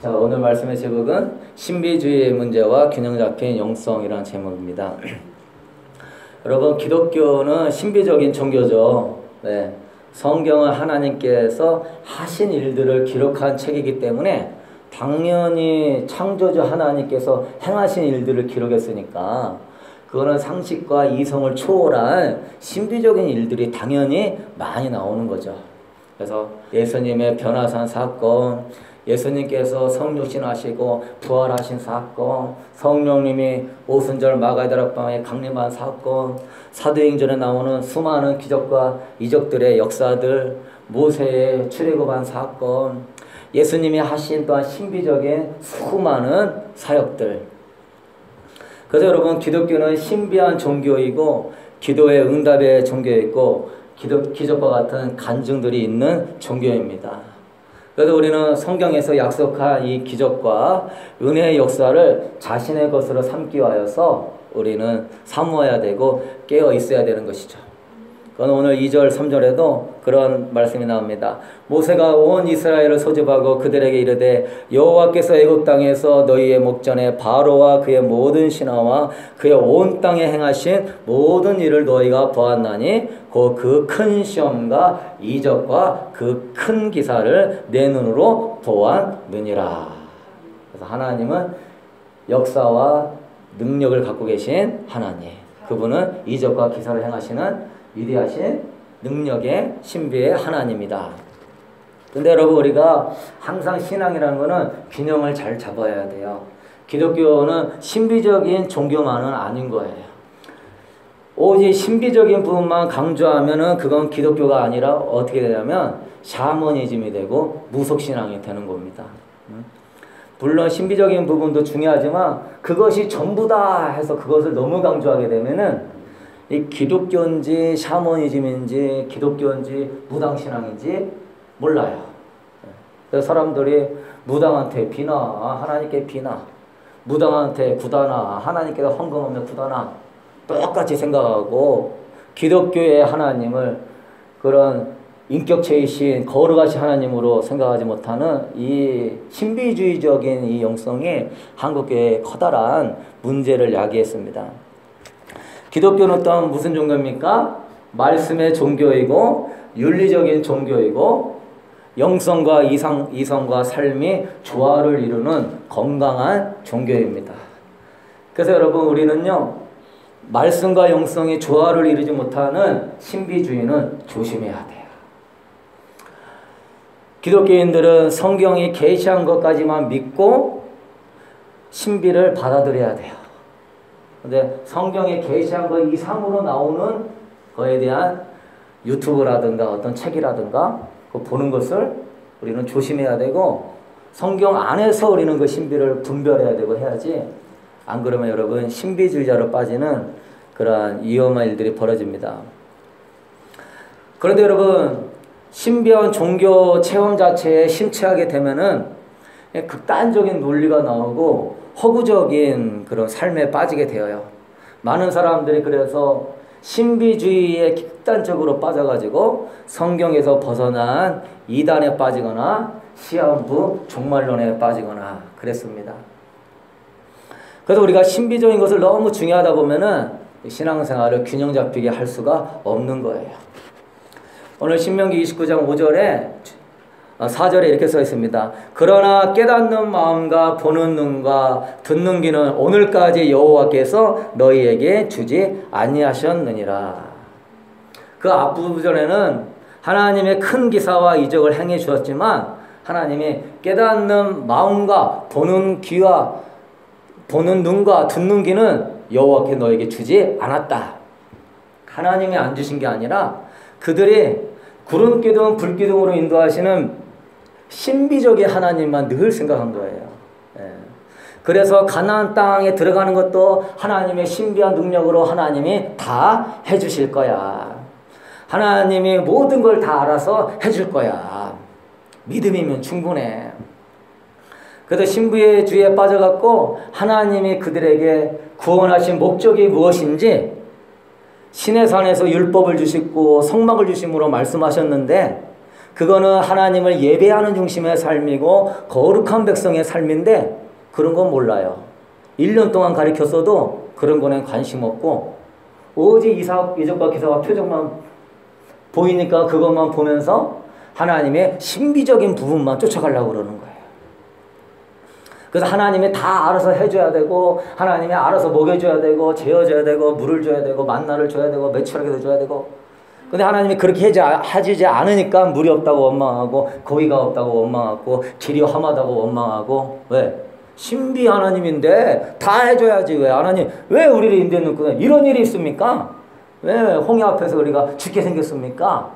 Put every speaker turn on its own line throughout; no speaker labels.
자, 오늘 말씀의 제목은 신비주의의 문제와 균형 잡힌 영성이라는 제목입니다. 여러분, 기독교는 신비적인 종교죠. 네. 성경은 하나님께서 하신 일들을 기록한 책이기 때문에 당연히 창조주 하나님께서 행하신 일들을 기록했으니까 그거는 상식과 이성을 초월한 신비적인 일들이 당연히 많이 나오는 거죠. 그래서 예수님의 변화산 사건, 예수님께서 성육신하시고 부활하신 사건, 성령님이 오순절 마가다락방에 강림한 사건, 사도행전에 나오는 수많은 기적과 이적들의 역사들, 모세의 출애굽한 사건, 예수님이 하신 또한 신비적인 수많은 사역들. 그래서 여러분, 기독교는 신비한 종교이고 기도의 응답의 종교이고 기적과 같은 간증들이 있는 종교입니다. 그래서 우리는 성경에서 약속한 이 기적과 은혜의 역사를 자신의 것으로 삼기 위하여서 우리는 사모해야 되고 깨어 있어야 되는 것이죠. 그건 오늘 2절, 3절에도 그런 말씀이 나옵니다. 모세가 온 이스라엘을 소집하고 그들에게 이르되 여호와께서 애굽 땅에서 너희의 목전에 바로와 그의 모든 신하와 그의 온 땅에 행하신 모든 일을 너희가 보았나니 곧 그 큰 시험과 이적과 그 큰 기사를 내 눈으로 보았느니라. 그래서 하나님은 역사와 능력을 갖고 계신 하나님, 그분은 이적과 기사를 행하시는 위대하신 능력의 신비의 하나님이다. 근데 여러분, 우리가 항상 신앙이라는 거는 균형을 잘 잡아야 돼요. 기독교는 신비적인 종교만은 아닌 거예요. 오직 신비적인 부분만 강조하면은 그건 기독교가 아니라 어떻게 되냐면 샤머니즘이 되고 무속신앙이 되는 겁니다. 물론 신비적인 부분도 중요하지만 그것이 전부다 해서 그것을 너무 강조하게 되면은 이 기독교인지 샤머니즘인지 기독교인지 무당신앙인지 몰라요. 그래서 사람들이 무당한테 비나 하나님께 비나, 무당한테 구다나 하나님께 헌금하면 구다나 똑같이 생각하고 기독교의 하나님을 그런 인격체이신 거룩하신 하나님으로 생각하지 못하는 이 신비주의적인 이 영성이 한국교회에 커다란 문제를 야기했습니다. 기독교는 또한 무슨 종교입니까? 말씀의 종교이고 윤리적인 종교이고 영성과 이성과 삶이 조화를 이루는 건강한 종교입니다. 그래서 여러분, 우리는요, 말씀과 영성이 조화를 이루지 못하는 신비주의는 조심해야 돼요. 기독교인들은 성경이 계시한 것까지만 믿고 신비를 받아들여야 돼요. 근데 성경에 계시한 것 이상으로 나오는 거에 대한 유튜브라든가 어떤 책이라든가 그거 보는 것을 우리는 조심해야 되고 성경 안에서 우리는 그 신비를 분별해야 되고 해야지, 안 그러면 여러분 신비주의자로 빠지는 그러한 위험한 일들이 벌어집니다. 그런데 여러분, 신비한 종교 체험 자체에 심취하게 되면은 극단적인 논리가 나오고 허구적인 그런 삶에 빠지게 되어요. 많은 사람들이 그래서 신비주의에 극단적으로 빠져가지고 성경에서 벗어난 이단에 빠지거나 시한부 종말론에 빠지거나 그랬습니다. 그래서 우리가 신비적인 것을 너무 중요하다 보면은 신앙생활을 균형 잡히게 할 수가 없는 거예요. 오늘 신명기 29장 5절에 4절에 이렇게 써 있습니다. 그러나 깨닫는 마음과 보는 눈과 듣는 귀는 오늘까지 여호와께서 너희에게 주지 아니하셨느니라. 그 앞부분에는 하나님의 큰 기사와 이적을 행해 주었지만 하나님이 깨닫는 마음과 보는 귀와 보는 눈과 듣는 귀는 여호와께 너에게 주지 않았다. 하나님이 안 주신 게 아니라 그들이 구름기둥 불기둥으로 인도하시는 신비적인 하나님만 늘 생각한 거예요. 그래서 가나안 땅에 들어가는 것도 하나님의 신비한 능력으로 하나님이 다 해주실 거야. 하나님이 모든 걸 다 알아서 해줄 거야. 믿음이면 충분해. 그래서 신비의 주의에 빠져갖고 하나님이 그들에게 구원하신 목적이 무엇인지 시내산에서 율법을 주시고 성막을 주심으로 말씀하셨는데 그거는 하나님을 예배하는 중심의 삶이고 거룩한 백성의 삶인데 그런 건 몰라요. 1년 동안 가르쳤어도 그런 거는 관심 없고 오직 이삭, 이적과 기사와 표적만 보이니까 그것만 보면서 하나님의 신비적인 부분만 쫓아가려고 그러는 거예요. 그래서 하나님이 다 알아서 해줘야 되고 하나님이 알아서 먹여줘야 되고 재워줘야 되고 물을 줘야 되고 만나를 줘야 되고 매출하게 줘야 되고 근데 하나님이 그렇게 해주지 않으니까 물이 없다고 원망하고 거기가 없다고 원망하고 길이 험하다고 원망하고 왜? 신비 하나님인데 다 해줘야지 왜 하나님 왜 우리를 인도에 넣고 이런 일이 있습니까? 왜 홍해 앞에서 우리가 죽게 생겼습니까?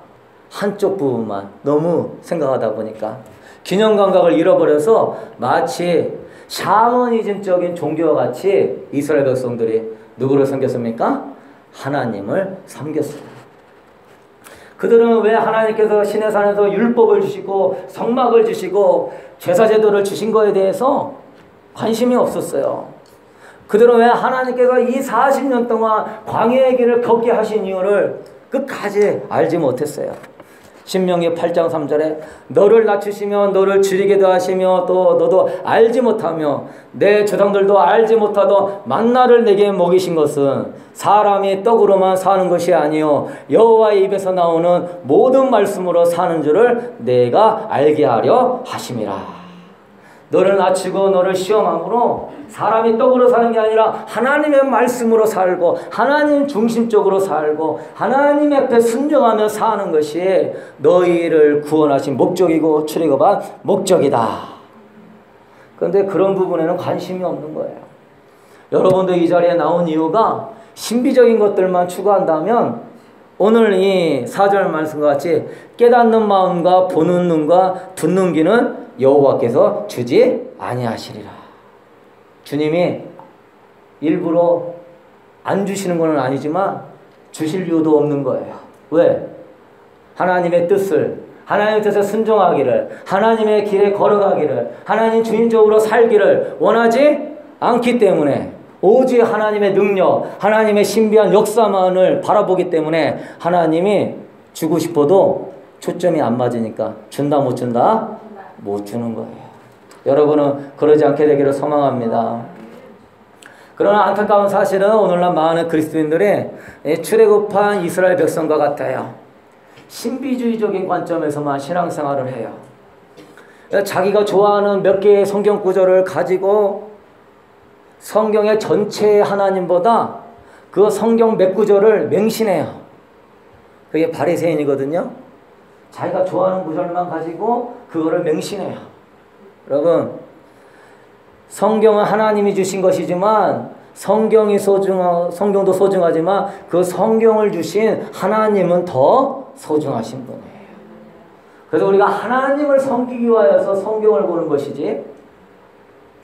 한쪽 부분만 너무 생각하다 보니까 균형 감각을 잃어버려서 마치 샤머니즘적인 종교와 같이 이스라엘 백성들이 누구를 섬겼습니까? 하나님을 섬겼습니다. 그들은 왜 하나님께서 신의 산에서 율법을 주시고 성막을 주시고 제사제도를 주신 거에 대해서 관심이 없었어요. 그들은 왜 하나님께서 이 40년 동안 광야의 길을 걷게 하신 이유를 끝까지 알지 못했어요. 신명기 8장 3절에 너를 낮추시며 너를 줄이게도 하시며 또 너도 알지 못하며 내 조상들도 알지 못하던 만나를 내게 먹이신 것은 사람이 떡으로만 사는 것이 아니요 여호와의 입에서 나오는 모든 말씀으로 사는 줄을 내가 알게 하려 하심이라. 너를 낮추고 너를 시험함으로 사람이 떡으로 사는 게 아니라 하나님의 말씀으로 살고 하나님 중심적으로 살고 하나님 앞에 순종하며 사는 것이 너희를 구원하신 목적이고 출애굽한 목적이다. 그런데 그런 부분에는 관심이 없는 거예요. 여러분도 이 자리에 나온 이유가 신비적인 것들만 추구한다면 오늘 이 4절 말씀과 같이 깨닫는 마음과 보는 눈과 듣는 귀는 여호와께서 주지 아니하시리라. 주님이 일부러 안 주시는 건 아니지만 주실 이유도 없는 거예요. 왜? 하나님의 뜻을 하나님의 뜻에 순종하기를 하나님의 길에 걸어가기를 하나님 주인적으로 살기를 원하지 않기 때문에 오직 하나님의 능력 하나님의 신비한 역사만을 바라보기 때문에 하나님이 주고 싶어도 초점이 안 맞으니까 준다 못 준다? 못 주는 거예요. 여러분은 그러지 않게 되기를 소망합니다. 그러나 안타까운 사실은 오늘날 많은 그리스도인들이 출애굽한 이스라엘 백성과 같아요. 신비주의적인 관점에서만 신앙생활을 해요. 자기가 좋아하는 몇 개의 성경 구절을 가지고 성경의 전체 하나님보다 그 성경 몇 구절을 맹신해요. 그게 바리새인이거든요. 자기가 좋아하는 구절만 가지고 그거를 맹신해요. 여러분, 성경은 하나님이 주신 것이지만 성경도 소중하지만 그 성경을 주신 하나님은 더 소중하신 분이에요. 그래서 우리가 하나님을 섬기기 위하여서 성경을 보는 것이지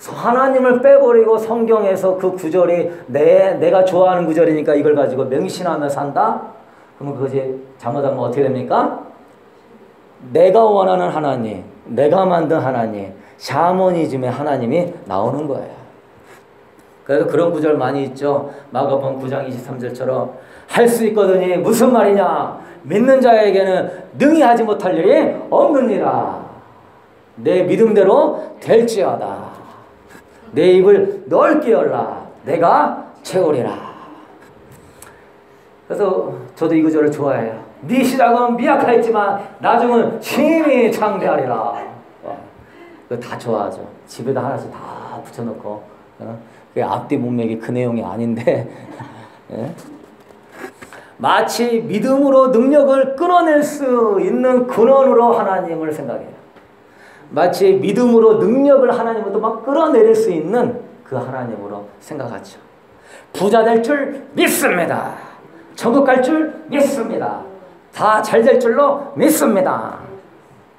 하나님을 빼버리고 성경에서 그 구절이 내가 좋아하는 구절이니까 이걸 가지고 맹신하며 산다? 그러면 그것이 잘못하면 어떻게 됩니까? 내가 원하는 하나님, 내가 만든 하나님, 샤머니즘의 하나님이 나오는 거예요. 그래서 그런 구절 많이 있죠. 마가복음 9장 23절처럼 할 수 있거든이 무슨 말이냐? 믿는 자에게는 능히 하지 못할 일이 없느니라. 내 믿음대로 될지어다. 내 입을 넓게 열라. 내가 채우리라. 그래서 저도 이 구절을 좋아해요. 네 시작은 미약하였지만 나중은 심히 창대하리라. 그거 다 좋아하죠. 집에다 하나씩 다 붙여놓고 그게 앞뒤 문맥이 그 내용이 아닌데 예? 마치 믿음으로 능력을 끊어낼 수 있는 근원으로 하나님을 생각해요. 마치 믿음으로 능력을 하나님으로부터 막 끌어내릴 수 있는 그 하나님으로 생각하죠. 부자 될 줄 믿습니다. 천국 갈 줄 믿습니다. 다 잘 될 줄로 믿습니다.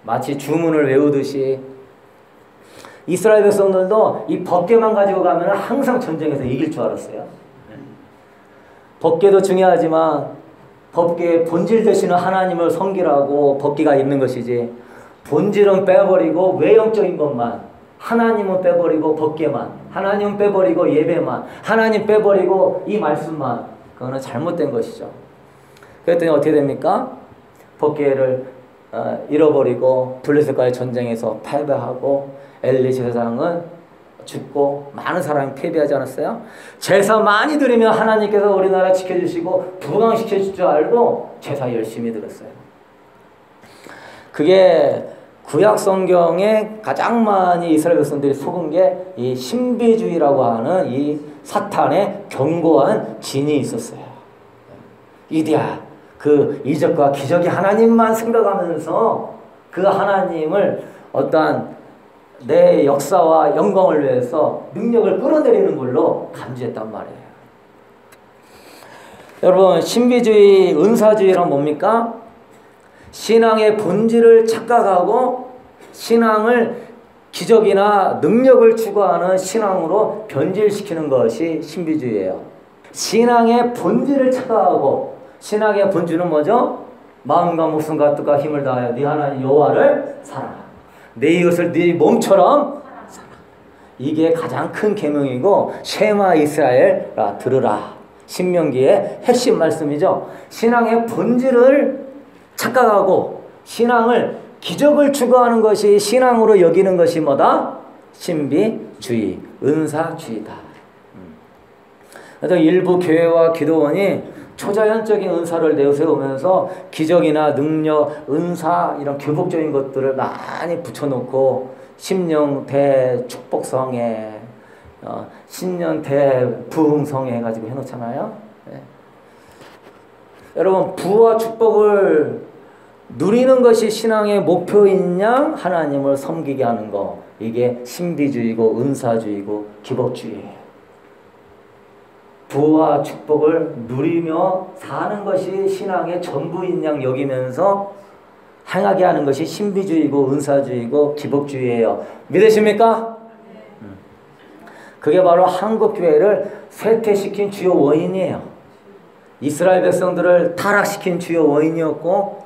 마치 주문을 외우듯이 이스라엘 백성들도 이 법궤만 가지고 가면 항상 전쟁에서 이길 줄 알았어요. 법궤도 중요하지만 법궤의 본질 되시는 하나님을 섬기라고 법궤가 있는 것이지 본질은 빼버리고 외형적인 것만 하나님은 빼버리고 법궤만 하나님은 빼버리고 예배만 하나님 빼버리고 이 말씀만 그거는 잘못된 것이죠. 그랬더니 어떻게 됩니까? 법궤를 잃어버리고 블레셋과의 전쟁에서 패배하고 엘리 제사장은 죽고 많은 사람이 패배하지 않았어요? 제사 많이 드리면 하나님께서 우리나라 지켜주시고 부강시켜줄 줄 알고 제사 열심히 드렸어요. 그게 구약 성경에 가장 많이 이스라엘 백성들이 속은 게 이 신비주의라고 하는 이 사탄의 견고한 진이 있었어요. 이데아, 그 이적과 기적이 하나님만 생각하면서 그 하나님을 어떠한 내 역사와 영광을 위해서 능력을 끌어내리는 걸로 간주했단 말이에요. 여러분, 신비주의, 은사주의란 뭡니까? 신앙의 본질을 착각하고 신앙을 기적이나 능력을 추구하는 신앙으로 변질시키는 것이 신비주의예요. 신앙의 본질을 착각하고, 신앙의 본질은 뭐죠? 마음과 목숨과 뜻과 힘을 다하여 네 하나님 여호와를 사랑하라. 내 이웃을 네 몸처럼 사랑하라. 이게 가장 큰 계명이고 쉐마 이스라엘아 들으라. 신명기의 핵심 말씀이죠. 신앙의 본질을 착각하고 신앙을 기적을 추구하는 것이 신앙으로 여기는 것이 뭐다? 신비주의, 은사주의다. 그래서 일부 교회와 기도원이 초자연적인 은사를 내세우면서 기적이나 능력, 은사 이런 교복적인 것들을 많이 붙여놓고 심령 대축복성회, 신년 대부흥성회 해가지고 해놓잖아요. 네. 여러분, 부와 축복을 누리는 것이 신앙의 목표인 양 하나님을 섬기게 하는 거, 이게 신비주의고 은사주의고 기복주의예요. 부와 축복을 누리며 사는 것이 신앙의 전부인 양 여기면서 행하게 하는 것이 신비주의고 은사주의고 기복주의예요. 믿으십니까? 그게 바로 한국 교회를 쇠퇴시킨 주요 원인이에요. 이스라엘 백성들을 타락시킨 주요 원인이었고,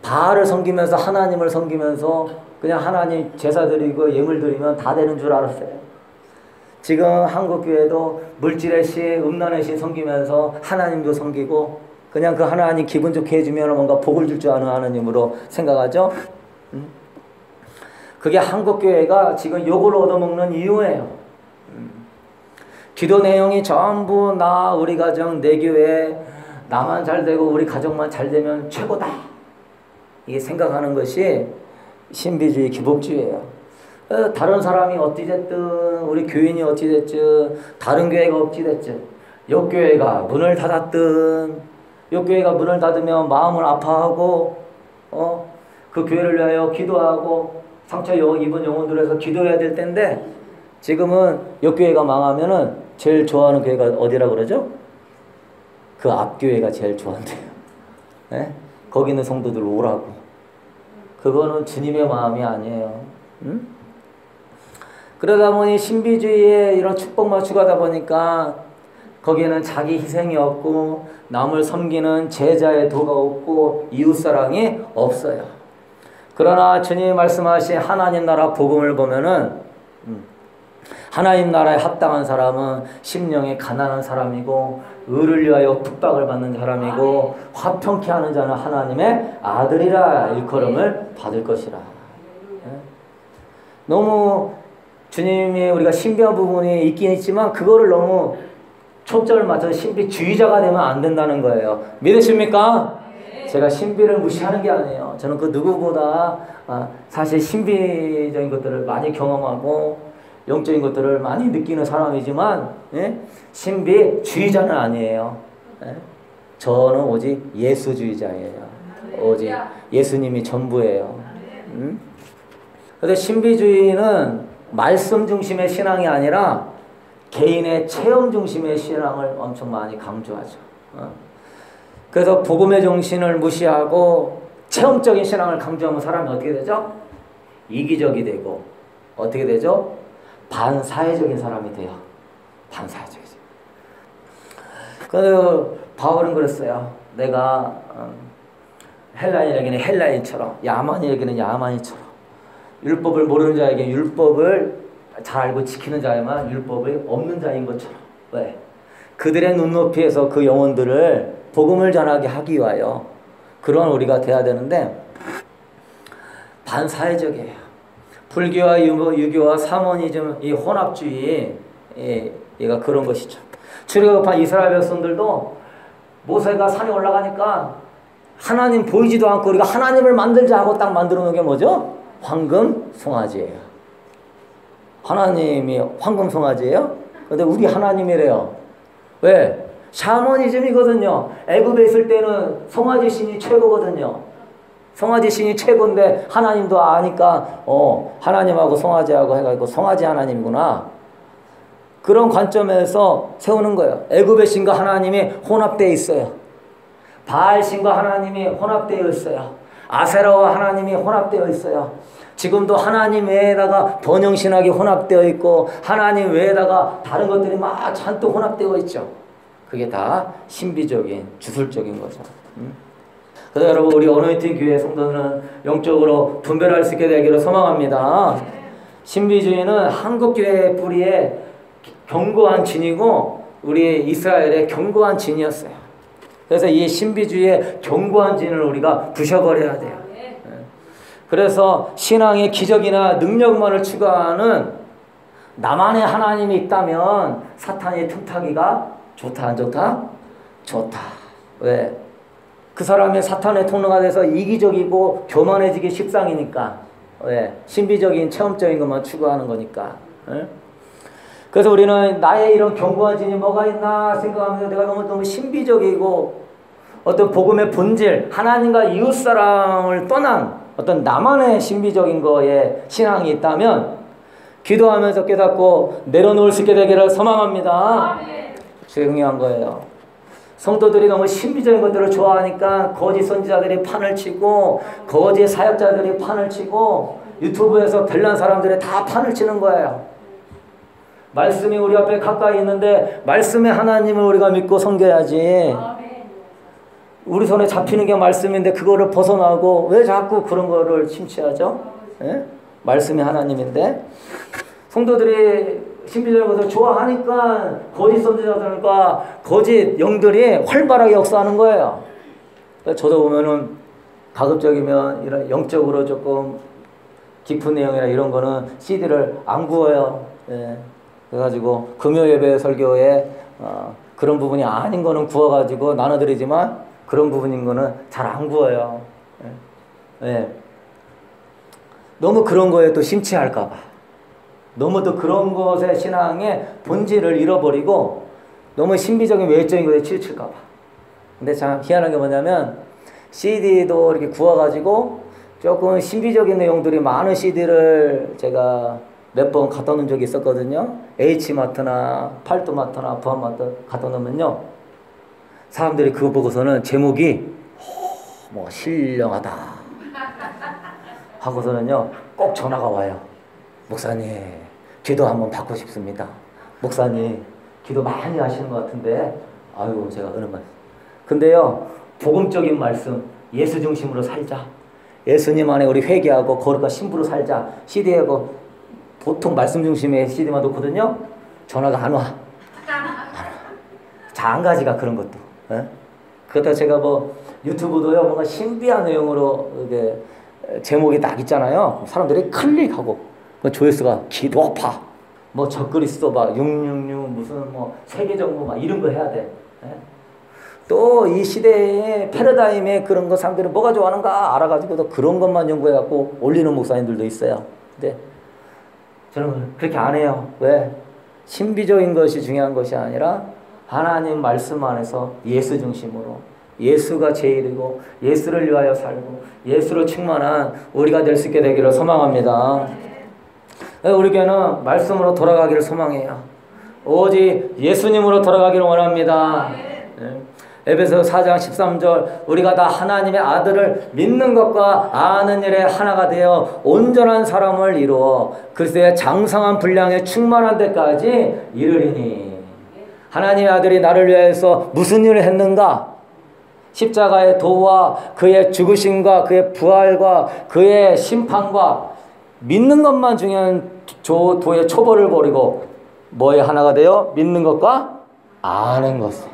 바알을 섬기면서 하나님을 섬기면서 그냥 하나님 제사 드리고 예물 드리면 다 되는 줄 알았어요. 지금 한국 교회도 물질의 신, 음란의 신 섬기면서 하나님도 섬기고 그냥 그 하나님 기분 좋게 해주면 뭔가 복을 줄 줄 아는 하나님으로 생각하죠. 그게 한국 교회가 지금 욕을 얻어먹는 이유예요. 기도 내용이 전부 나, 우리 가정, 내 교회, 나만 잘 되고 우리 가정만 잘 되면 최고다. 이게 생각하는 것이 신비주의, 기복주의예요. 다른 사람이 어찌 됐든, 우리 교인이 어찌 됐든, 다른 교회가 어찌 됐든, 요 교회가 문을 닫았든, 요 교회가 문을 닫으면 마음을 아파하고, 그 교회를 위하여 기도하고, 상처 입은 영혼들에서 기도해야 될 텐데, 지금은 요 교회가 망하면은 제일 좋아하는 교회가 어디라 그러죠? 그 앞교회가 제일 좋아한대요. 네? 거기 있는 성도들 오라고. 그거는 주님의 마음이 아니에요. 응? 그러다 보니 신비주의에 이런 축복만 추구하다 보니까 거기에는 자기 희생이 없고 남을 섬기는 제자의 도가 없고 이웃사랑이 없어요. 그러나 주님이 말씀하신 하나님 나라 복음을 보면은 하나님 나라에 합당한 사람은 심령이 가난한 사람이고 의를 위하여 핍박을 받는 사람이고 화평케 하는 자는 하나님의 아들이라 일컬음을 받을 것이라. 너무 주님이 우리가 신비한 부분이 있긴 있지만 그거를 너무 초점을 맞춰서 신비주의자가 되면 안 된다는 거예요. 믿으십니까? 제가 신비를 무시하는 게 아니에요. 저는 그 누구보다 사실 신비적인 것들을 많이 경험하고 영적인 것들을 많이 느끼는 사람이지만 신비주의자는 아니에요. 저는 오직 예수주의자예요. 오직 예수님이 전부예요. 그런데 신비주의는 말씀 중심의 신앙이 아니라 개인의 체험 중심의 신앙을 엄청 많이 강조하죠. 그래서 복음의 정신을 무시하고 체험적인 신앙을 강조하면 사람이 어떻게 되죠? 이기적이 되고 어떻게 되죠? 반사회적인 사람이 돼요. 반사회적이죠. 그 바울은 그랬어요. 내가 헬라인에게는 헬라인처럼, 야만인에게는 야만인처럼, 율법을 모르는 자에게 율법을 잘 알고 지키는 자에만 율법이 없는 자인 것처럼. 왜? 그들의 눈높이에서 그 영혼들을 복음을 전하게 하기 위하여 그런 우리가 돼야 되는데 반사회적이에요. 불교와 유교와 사모니즘 이 혼합주의 얘가 그런 것이죠. 출애굽한 이스라엘 백성들도 모세가 산에 올라가니까 하나님 보이지도 않고 우리가 하나님을 만들자 하고 딱 만들어 놓은 게 뭐죠? 황금 송아지예요. 하나님이 황금 송아지예요? 근데 우리 하나님이래요. 왜? 샤머니즘이거든요. 애굽에 있을 때는 송아지 신이 최고거든요. 송아지 신이 최고인데 하나님도 아니까 하나님하고 송아지하고 해가지고 송아지 하나님이구나. 그런 관점에서 세우는 거예요. 애굽의 신과 하나님이 혼합되어 있어요. 바알 신과 하나님이 혼합되어 있어요. 아세라와 하나님이 혼합되어 있어요. 지금도 하나님 외에다가 번영신학이 혼합되어 있고 하나님 외에다가 다른 것들이 막 잔뜩 혼합되어 있죠. 그게 다 신비적인 주술적인 거죠. 그래서 여러분 우리 어노인팅 교회 성도는 영적으로 분별할 수 있게 되기를 소망합니다. 신비주의는 한국 교회의 뿌리에 견고한 진이고 우리 이스라엘의 견고한 진이었어요. 그래서 이 신비주의의 견고한 진을 우리가 부셔버려야 돼요. 그래서 신앙의 기적이나 능력만을 추구하는 나만의 하나님이 있다면 사탄이 틈타기가 좋다 안 좋다? 좋다. 왜? 그 사람이 사탄의 통로가 돼서 이기적이고 교만해지기 십상이니까. 왜? 신비적인 체험적인 것만 추구하는 거니까. 에? 그래서 우리는 나의 이런 견고한 진이 뭐가 있나 생각하면서 내가 너무 신비적이고 어떤 복음의 본질, 하나님과 이웃사랑을 떠난 어떤 나만의 신비적인 거에 신앙이 있다면 기도하면서 깨닫고 내려놓을 수 있게 되기를 소망합니다. 중요한 거예요. 성도들이 너무 신비적인 것들을 좋아하니까 거짓 선지자들이 판을 치고 거짓 사역자들이 판을 치고 유튜브에서 별난 사람들이 다 판을 치는 거예요. 말씀이 우리 앞에 가까이 있는데 말씀의 하나님을 우리가 믿고 섬겨야지. 우리 손에 잡히는 게 말씀인데 그거를 벗어나고 왜 자꾸 그런 거를 침체하죠? 예? 말씀이 하나님인데 성도들이 신비적인 것을 좋아하니까 거짓 선지자들과 거짓 영들이 활발하게 역사하는 거예요. 저도 보면은 가급적이면 이런 영적으로 조금 깊은 내용이나 이런 거는 CD를 안 구워요. 예. 그래가지고 금요 예배 설교에 그런 부분이 아닌 거는 구워가지고 나눠드리지만 그런 부분인 거는 잘 안 구워요. 예. 예. 너무 그런 거에 또 심취할까봐. 너무 또 그런 것의 신앙의 본질을 잃어버리고 너무 신비적인 외적인 것에 치우칠까봐. 근데 참 희한한 게 뭐냐면 CD도 이렇게 구워가지고 조금 신비적인 내용들이 많은 CD를 제가 몇 번 갖다 놓은 적이 있었거든요. H마트나 팔도마트나 부안마트 갖다 놓으면요. 사람들이 그거 보고서는 제목이 뭐 신령하다 하고서는요 꼭 전화가 와요. 목사님 기도 한번 받고 싶습니다. 목사님 기도 많이 하시는 것 같은데 아유 제가 어느 말 근데요 복음적인 말씀 예수 중심으로 살자. 예수님 안에 우리 회개하고 거룩한 신부로 살자. CD하고 보통 말씀 중심의 CD만 놓거든요. 전화가 안 와. 자, 한 가지가 그런 것도. 예? 그러다 제가 뭐 유튜브도요 뭔가 신비한 내용으로 이게 제목이 딱 있잖아요. 사람들이 클릭하고 조회수가 기도파 뭐 적그리스도 막 666 무슨 뭐 세계정부 막 이런 거 해야 돼. 예? 또 이 시대의 패러다임에 그런 거 사람들이 뭐가 좋아하는가 알아가지고 그런 것만 연구해갖고 올리는 목사님들도 있어요. 근데 저는 그렇게 안 해요. 왜? 신비적인 것이 중요한 것이 아니라 하나님 말씀 안에서 예수 중심으로 예수가 제일이고 예수를 위하여 살고 예수로 충만한 우리가 될 수 있게 되기를 소망합니다. 우리 교회는 말씀으로 돌아가기를 소망해요. 오직 예수님으로 돌아가기를 원합니다. 에베소 4장 13절 우리가 다 하나님의 아들을 믿는 것과 아는 일에 하나가 되어 온전한 사람을 이루어 그리스도의 장성한 분량에 충만한 데까지 이르리니 하나님의 아들이 나를 위해서 무슨 일을 했는가? 십자가의 도와 그의 죽으심과 그의 부활과 그의 심판과 믿는 것만 중요한 도의 초벌을 버리고 뭐에 하나가 되어 믿는 것과 아는 것을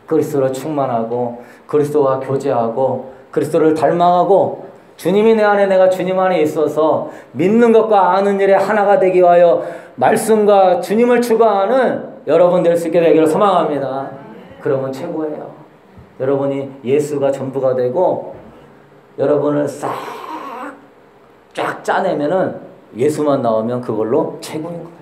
그리스도로 충만하고 그리스도와 교제하고 그리스도를 닮아가고 주님이 내 안에 내가 주님 안에 있어서 믿는 것과 아는 일에 하나가 되기 위하여 말씀과 주님을 추구하는 여러분 될 수 있게 되기를 소망합니다. 그러면 최고예요. 여러분이 예수가 전부가 되고 여러분을 쫙 짜내면은 예수만 나오면 그걸로 최고인 거예요.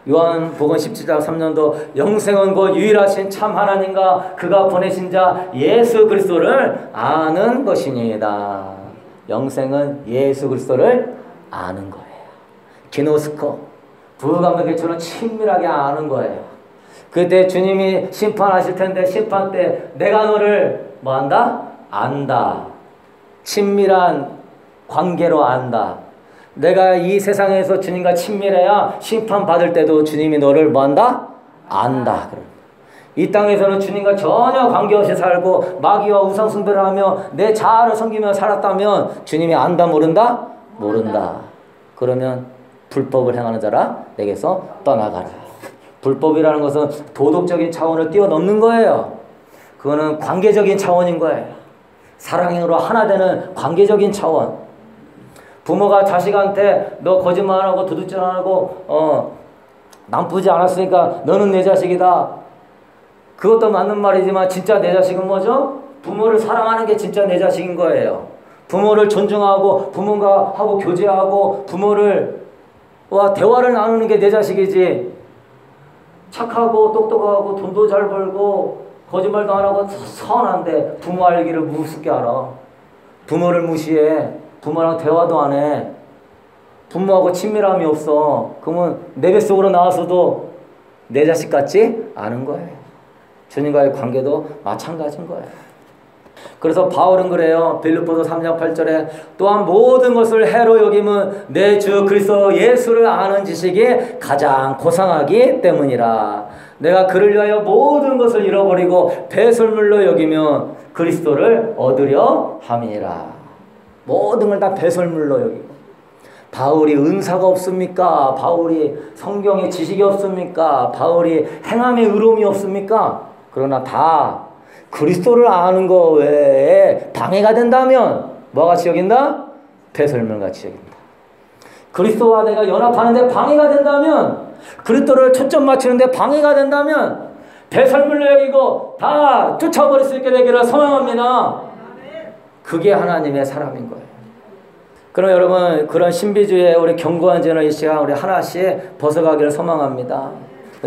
요한복음 17장 3년도 영생은 곧 유일하신 참 하나님과 그가 보내신 자 예수 그리스도를 아는 것이니이다. 영생은 예수 그리스도를 아는 거예요. 기노스코 부감독처럼 친밀하게 아는 거예요. 그때 주님이 심판하실 텐데 심판 때 내가 너를 뭐한다? 안다. 친밀한 관계로 안다. 내가 이 세상에서 주님과 친밀해야 심판받을 때도 주님이 너를 뭐한다? 안다. 이 땅에서는 주님과 전혀 관계없이 살고 마귀와 우상숭배를 하며 내 자아를 섬기며 살았다면 주님이 안다 모른다? 모른다. 그러면 불법을 행하는 자라 내게서 떠나가라. 불법이라는 것은 도덕적인 차원을 뛰어넘는 거예요. 그거는 관계적인 차원인 거예요. 사랑으로 하나 되는 관계적인 차원. 부모가 자식한테 너 거짓말 안 하고 도둑질 안 하고 나쁘지 않았으니까 너는 내 자식이다. 그것도 맞는 말이지만 진짜 내 자식은 뭐죠? 부모를 사랑하는 게 진짜 내 자식인 거예요. 부모를 존중하고 부모가 하고 교제하고 부모와 대화를 나누는 게 내 자식이지. 착하고 똑똑하고 돈도 잘 벌고 거짓말도 안 하고 선한데 부모 알기를 무섭게 알아. 부모를 무시해. 부모랑 대화도 안 해. 부모하고 친밀함이 없어. 그러면 내 뱃속으로 나와서도 내 자식 같지 않은 거예요. 주님과의 관계도 마찬가지인 거예요. 그래서 바울은 그래요. 빌립보서 3장 8절에 또한 모든 것을 해로 여김은 내 주 그리스도 예수를 아는 지식이 가장 고상하기 때문이라. 내가 그를 위하여 모든 것을 잃어버리고 배설물로 여기면 그리스도를 얻으려 함이니라. 모든 걸 다 배설물로 여기고. 바울이 은사가 없습니까? 바울이 성경에 지식이 없습니까? 바울이 행함에 의로움이 없습니까? 그러나 다 그리스도를 아는 거 외에 방해가 된다면 뭐같이 여긴다? 배설물같이 여긴다. 그리스도와 내가 연합하는데 방해가 된다면, 그리스도를 초점 맞추는데 방해가 된다면 배설물로 여기고 다 쫓아버릴 수 있게 되기를 소망합니다. 그게 하나님의 사람인 거예요. 그럼 여러분 그런 신비주의에 우리 견고한 전의 시간 우리 하나씩 벗어가기를 소망합니다.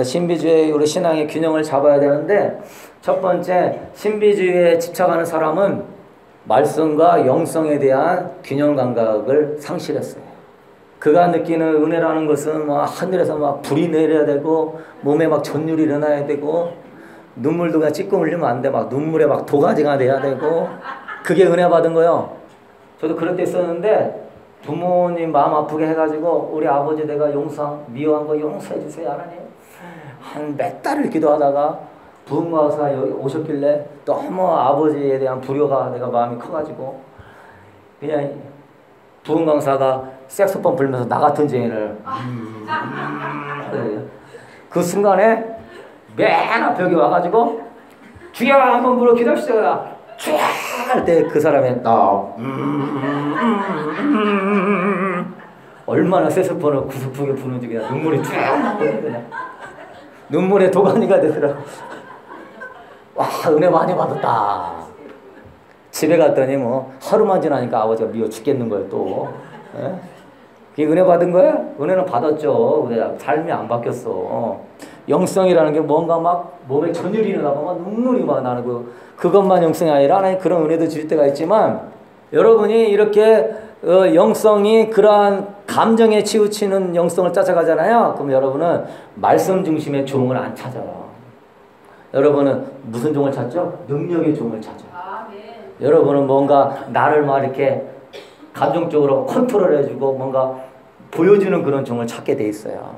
신비주의 우리 신앙의 균형을 잡아야 되는데 첫 번째 신비주의에 집착하는 사람은 말씀과 영성에 대한 균형 감각을 상실했어요. 그가 느끼는 은혜라는 것은 막 하늘에서 막 불이 내려야 되고 몸에 막 전율이 일어나야 되고 눈물도 그냥 찔끔 흘리면 안 돼. 막 눈물에 막 도가지가 돼야 되고 그게 은혜 받은 거요. 저도 그럴 때 있었는데 부모님 마음 아프게 해가지고 우리 아버지 내가 미워한 거 용서해 주세요 하나님. 한 몇 달을 기도하다가 부흥과사 여기 오셨길래 너무 아버지에 대한 불효가 내가 마음이 커가지고 그냥 부흥강사가 색소폰 불면서 나 같은 죄인을 그 순간에 맨 앞에 여기 와가지고 주여 한번 불러 기도합시다 할 때 그 사람의 얼마나 색소폰을 구슬프게 부는지 그냥 눈물이 쭉 나거든요. 그냥 눈물에 도가니가 되더라고. 와 은혜 많이 받았다. 집에 갔더니 뭐 하루만 지나니까 아버지가 미워 죽겠는 거예요 또. 예? 그게 은혜 받은 거야? 은혜는 받았죠. 근데 삶이 안 바뀌었어. 영성이라는 게 뭔가 막 몸에 전율이 일어나고 막 눈물이 막 나는 그것만 영성이 아니라 하나님 그런 은혜도 주실 때가 있지만 여러분이 이렇게 영성이 그러한 감정에 치우치는 영성을 쫓아가잖아요. 그럼 여러분은 말씀 중심의 종을 안 찾아요. 여러분은 무슨 종을 찾죠? 능력의 종을 찾아요. 여러분은 뭔가 나를 막 이렇게 감정적으로 컨트롤해주고 뭔가 보여주는 그런 종을 찾게 돼 있어요.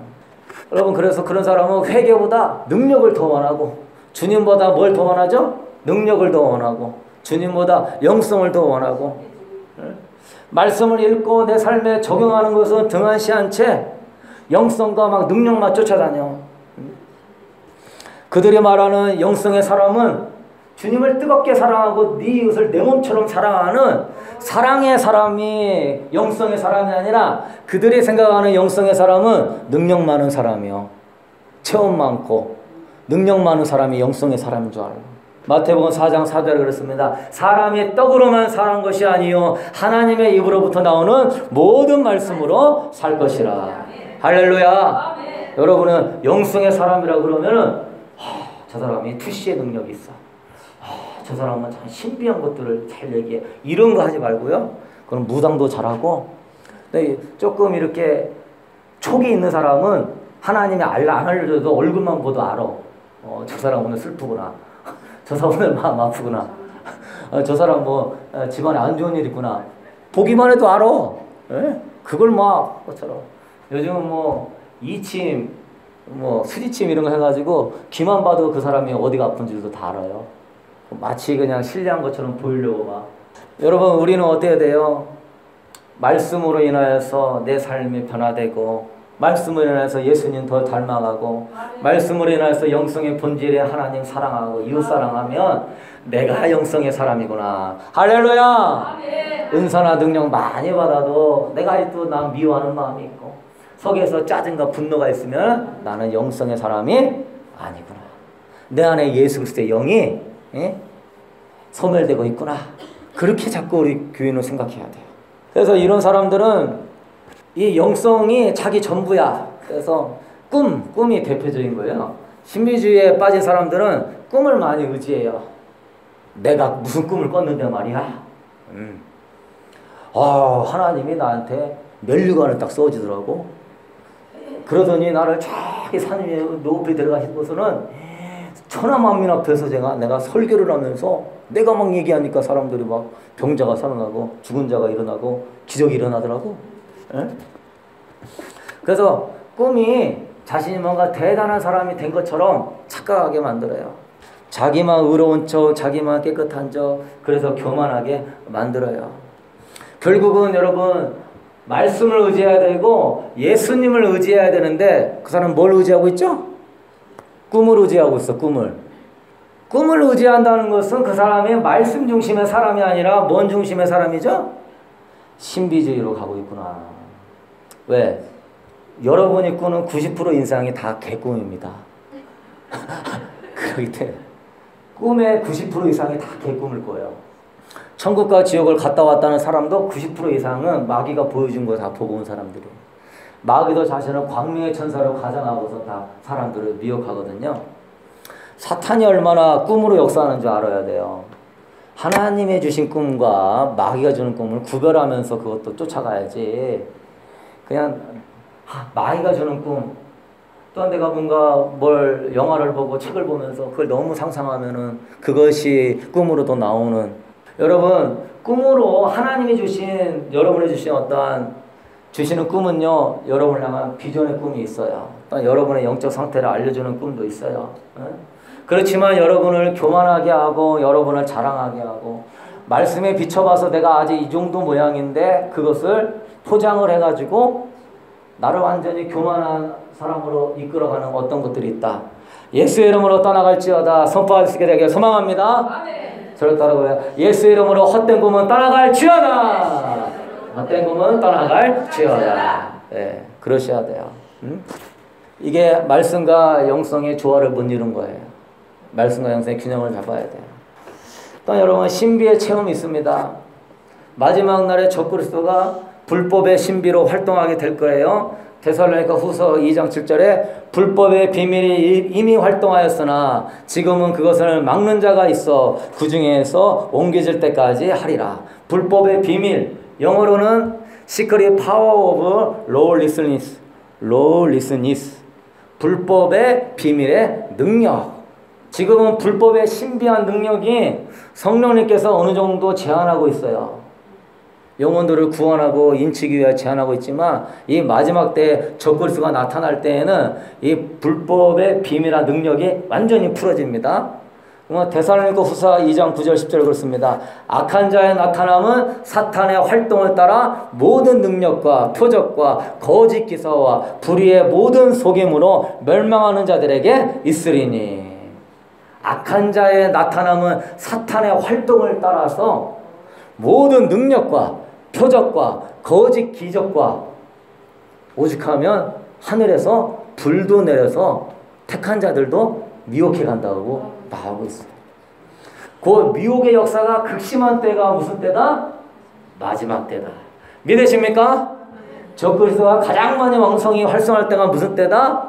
여러분 그래서 그런 사람은 회개보다 능력을 더 원하고 주님보다 뭘 더 원하죠? 능력을 더 원하고 주님보다 영성을 더 원하고 말씀을 읽고 내 삶에 적용하는 것은 등한시한 채 영성과 막 능력만 쫓아다녀. 그들이 말하는 영성의 사람은 주님을 뜨겁게 사랑하고 네 이웃을 내 몸처럼 사랑하는 사랑의 사람이 영성의 사람이 아니라 그들이 생각하는 영성의 사람은 능력 많은 사람이요. 체험 많고 능력 많은 사람이 영성의 사람인 줄 알아요. 마태복음 4장 4절에 그렇습니다. 사람이 떡으로만 사는 것이 아니요 하나님의 입으로부터 나오는 모든 말씀으로 살 것이라. 할렐루야. 여러분은 영성의 사람이라 그러면은 저 사람이 투시의 능력이 있어. 저 사람은 참 신비한 것들을 잘 얘기해. 이런 거 하지 말고요. 그럼 무당도 잘하고. 근데 조금 이렇게 촉이 있는 사람은 하나님이 안 알려줘도 얼굴만 보도 알아. 저 사람 오늘 슬프구나. 저 사람 오늘 마음 아프구나. 저 사람 뭐 집안에 안 좋은 일 있구나. 보기만 해도 알아. 예? 그걸 막 그것처럼. 요즘은 뭐 이침, 뭐 수지침 이런 거 해가지고 귀만 봐도 그 사람이 어디가 아픈지도 다 알아요. 마치 그냥 신뢰한 것처럼 보이려고 막. 여러분 우리는 어때야 돼요? 말씀으로 인하여서 내 삶이 변화되고 말씀으로 인하여서 예수님 더 닮아가고 말씀으로 인하여서 영성의 본질에 하나님 사랑하고 이웃 사랑하면 내가 영성의 사람이구나. 할렐루야. 은사나 능력 많이 받아도 내가 아직도 나 미워하는 마음이 있고 속에서 짜증과 분노가 있으면 나는 영성의 사람이 아니구나. 내 안에 예수 그리스도의 영이 소멸되고 있구나. 그렇게 자꾸 우리 교인은 생각해야 돼요. 그래서 이런 사람들은 이 영성이 자기 전부야. 그래서 꿈이 대표적인 거예요. 신비주의에 빠진 사람들은 꿈을 많이 의지해요. 내가 무슨 꿈을 꿨는데 말이야. 하나님이 나한테 면류관을 딱 써주더라고. 그러더니 나를 저기 산 위에 높이 들어가시고서는 천하만민 앞에서 내가 설교를 하면서 내가 막 얘기하니까 사람들이 막 병자가 살아나고 죽은 자가 일어나고 기적이 일어나더라고. 에? 그래서 꿈이 자신이 뭔가 대단한 사람이 된 것처럼 착각하게 만들어요. 자기만 의로운 척, 자기만 깨끗한 척, 그래서 교만하게 만들어요. 결국은 여러분 말씀을 의지해야 되고 예수님을 의지해야 되는데 그 사람은 뭘 의지하고 있죠? 꿈을 의지하고 있어. 꿈을 의지한다는 것은 그 사람이 말씀 중심의 사람이 아니라 뭔 중심의 사람이죠? 신비주의로 가고 있구나. 왜? 여러분이 꾸는 90% 인상이 다 개꿈입니다. 그렇기 때문에 꿈의 90% 이상이 다 개꿈일 거예요. 천국과 지옥을 갔다 왔다는 사람도 90% 이상은 마귀가 보여준 거 다 보고 온 사람들이에요. 마귀도 자신을 광명의 천사로 가장하고서 다 사람들을 미혹하거든요. 사탄이 얼마나 꿈으로 역사하는 줄 알아야 돼요. 하나님의 주신 꿈과 마귀가 주는 꿈을 구별하면서 그것도 쫓아가야지. 그냥 마귀가 주는 꿈, 또한 내가 뭔가 뭘 영화를 보고 책을 보면서 그걸 너무 상상하면은 그것이 꿈으로도 나오는. 여러분 꿈으로 하나님이 주신 여러분이 주신 어떠한 주시는 꿈은요, 여러분을 향한 비전의 꿈이 있어요. 또 여러분의 영적 상태를 알려주는 꿈도 있어요. 그렇지만 여러분을 교만하게 하고 여러분을 자랑하게 하고 말씀에 비춰봐서 내가 아직 이 정도 모양인데 그것을 포장을 해가지고 나를 완전히 교만한 사람으로 이끌어가는 어떤 것들이 있다. 예수의 이름으로 떠나갈지어다. 선포할 수 있게 되길 소망합니다. 아멘. 저를 따라고요. 예수의 이름으로 헛된 꿈은 떠나갈지어다. 헛된 꿈은 떠나갈지어다. 네, 그러셔야 돼요. 이게 말씀과 영성의 조화를 못 이룬 거예요. 말씀과 영성의 균형을 잡아야 돼요. 또 여러분 신비의 체험이 있습니다. 마지막 날에 적그리스도가 불법의 신비로 활동하게 될 거예요. 데살로니가 후서 2장 7절에 불법의 비밀이 이미 활동하였으나 지금은 그것을 막는 자가 있어 그 중에서 옮겨질 때까지 하리라. 불법의 비밀, 영어로는 Secret Power of Lawlessness, 불법의 비밀의 능력. 지금은 불법의 신비한 능력이 성령님께서 어느 정도 제한하고 있어요. 영혼들을 구원하고 인치기 위해 제한하고 있지만 이 마지막 때 적그리스도가 나타날 때에는 이 불법의 비밀한 능력이 완전히 풀어집니다. 데살로니가 후서 2장 9절 10절 그렇습니다. 악한 자의 나타남은 사탄의 활동을 따라 모든 능력과 표적과 거짓 기사와 불의의 모든 속임으로 멸망하는 자들에게 있으리니. 악한 자의 나타남은 사탄의 활동을 따라서 모든 능력과 표적과 거짓 기적과 오직하면 하늘에서 불도 내려서 택한 자들도 미혹해 간다고 나오고 있어요. 그 미혹의 역사가 극심한 때가 무슨 때다? 마지막 때다. 믿으십니까? 적그리스도가 가장 많이 왕성히 활성할 때가 무슨 때다?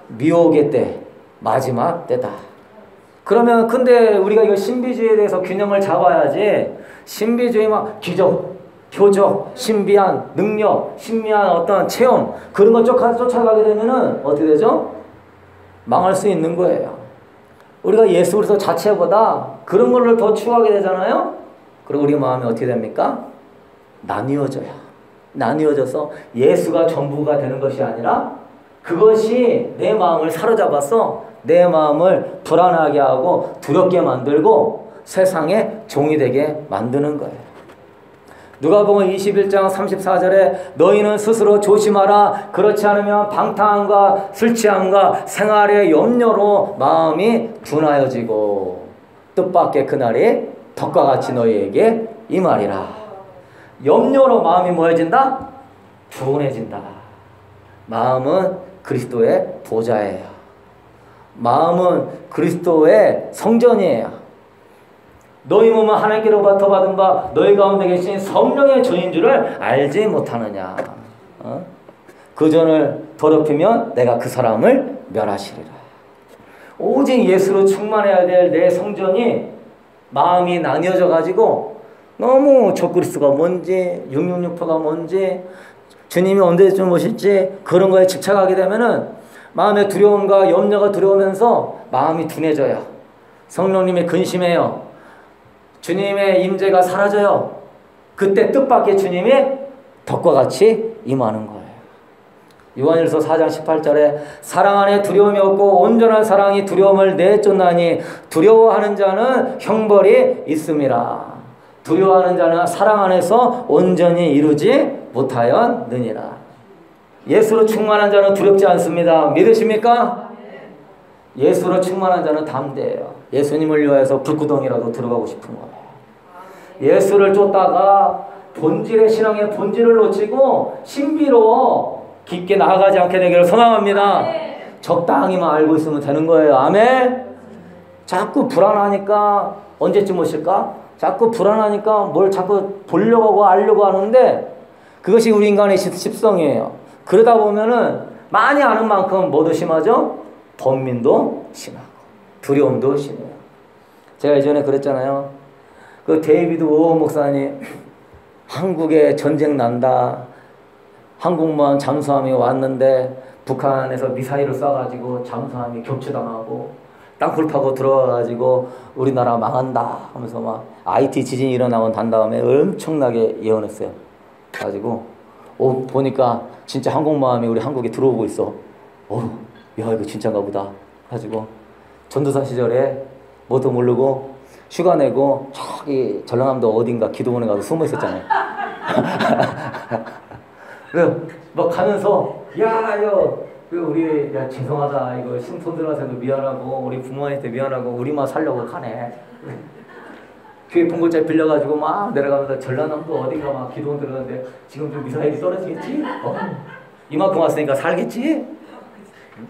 미혹의 때, 마지막 때다. 그러면 근데 우리가 이거 신비주의에 대해서 균형을 잡아야지, 신비주의 막 기적, 표적, 신비한 능력, 신비한 어떤 체험 그런 거 쫓아가게 되면은 어떻게 되죠? 망할 수 있는 거예요. 우리가 예수 그리스도 자체보다 그런 거를 더 추구하게 되잖아요. 그리고 우리 마음이 어떻게 됩니까? 나뉘어져요. 나뉘어져서 예수가 전부가 되는 것이 아니라 그것이 내 마음을 사로잡아서 내 마음을 불안하게 하고 두렵게 만들고 세상의 종이 되게 만드는 거예요. 누가복음 21장 34절에 너희는 스스로 조심하라. 그렇지 않으면 방탕함과 술 취함과 생활의 염려로 마음이 둔하여지고 뜻밖의 그날이 덕과 같이 너희에게 임하리라. 염려로 마음이 뭐해진다? 둔해진다. 마음은 그리스도의 보좌예요. 마음은 그리스도의 성전이에요. 너희 몸은 하나님께로부터 받은 바 너희 가운데 계신 성령의 전인 줄을 알지 못하느냐. 그 전을 더럽히면 내가 그 사람을 멸하시리라. 오직 예수로 충만해야 될 내 성전이 마음이 나뉘어져 가지고 너무 적그리스도가 뭔지 666표가 뭔지 주님이 언제쯤 오실지 그런 거에 집착하게 되면은 마음의 두려움과 염려가 들어오면서 마음이 둔해져요. 성령님이 근심해요. 주님의 임재가 사라져요. 그때 뜻밖의 주님이 덕과 같이 임하는 거예요. 요한일서 4장 18절에 사랑 안에 두려움이 없고 온전한 사랑이 두려움을 내쫓나니 두려워하는 자는 형벌이 있음이라. 두려워하는 자는 사랑 안에서 온전히 이루지 못하였느니라. 예수로 충만한 자는 두렵지 않습니다. 믿으십니까? 예수로 충만한 자는 담대해요. 예수님을 위하여서 불구덩이라도 들어가고 싶은 거예요. 예수를 쫓다가 본질의 신앙의 본질을 놓치고 신비로 깊게 나아가지 않게 되기를 소망합니다. 적당히만 알고 있으면 되는 거예요. 아멘. 자꾸 불안하니까 언제쯤 오실까? 자꾸 불안하니까 뭘 자꾸 보려고 하고 알려고 하는데 그것이 우리 인간의 습성이에요. 그러다 보면은 많이 아는 만큼 뭐도 심하죠? 번민도 심하고 두려움도 심해요. 제가 예전에 그랬잖아요. 그 데이비드 오어 목사님 한국에 전쟁 난다. 항공모함 잠수함이 왔는데 북한에서 미사일을 쏴가지고 잠수함이 격추당하고 땅굴 파고 들어와가지고 우리나라 망한다 하면서 막 IT 지진이 일어나고 난 다음에 엄청나게 예언했어요. 가지고 보니까 진짜 항공모함이 우리 한국에 들어오고 있어. 야 이거 진짜인가 보다. 가지고 전도사 시절에 뭣도 모르고 휴가 내고 저기 전라남도 어딘가 기도원에 가서 숨어 있었잖아요. 그래서 막 가면서 우리 죄송하다 이거 신촌들한테도 미안하고 우리 부모님한테 미안하고 우리만 살려고 가네. 교회 봉고차 빌려가지고 막 내려가면서 전라남도 어딘가 막 기도원 들어가는데 지금 좀 미사일이 떨어지겠지? 이만큼 왔으니까 살겠지?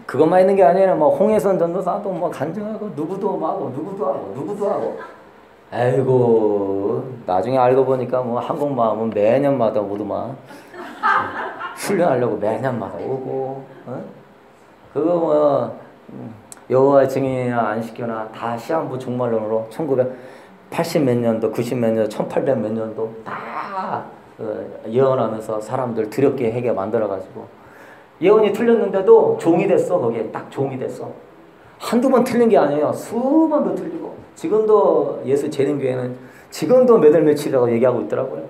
그것만 있는 게 아니에요. 뭐 홍해선 전도사도 뭐 간증하고 누구도 하고. 아이고 나중에 알고 보니까 뭐 항공모함은 매년마다 모두 막 훈련하려고 매년마다 오고. 그거 뭐 여호와의 증인이나 안 시켜나 다 시한부 종말론으로 1980 몇 년도 90 몇 년도 1800 몇 년도 다 예언하면서 사람들 두렵게 하게 만들어가지고 예언이 틀렸는데도 종이 됐어. 거기에 딱 종이 됐어. 한두 번 틀린 게 아니에요. 수번도 틀리고. 지금도 예수 재림교회는 지금도 몇 월 며칠이라고 얘기하고 있더라고요.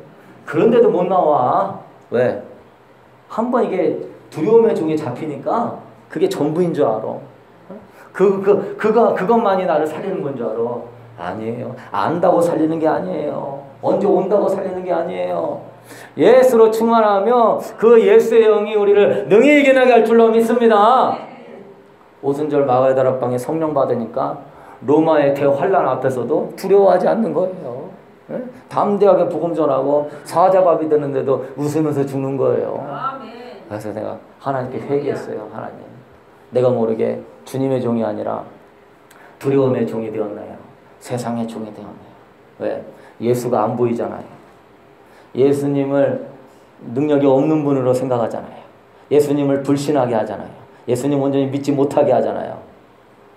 그런데도 못 나와. 왜? 한 번 이게 두려움의 종이 잡히니까 그게 전부인 줄 알아. 그것만이 나를 살리는 건 줄 알아. 아니에요. 안다고 살리는 게 아니에요. 언제 온다고 살리는 게 아니에요. 예수로 충만하며 그 예수의 영이 우리를 능히 이겨나게 할 줄로 믿습니다. 오순절 마가의 다락방에 성령 받으니까 로마의 대환란 앞에서도 두려워하지 않는 거예요. 예? 담대하게 복음 전하고 사자밥이 되는데도 웃으면서 죽는 거예요. 그래서 내가 하나님께 회개했어요. 하나님, 내가 모르게 주님의 종이 아니라 두려움의 종이 되었나요? 세상의 종이 되었나요? 왜? 예수가 안 보이잖아요. 예수님을 능력이 없는 분으로 생각하잖아요. 예수님을 불신하게 하잖아요. 예수님 온전히 믿지 못하게 하잖아요.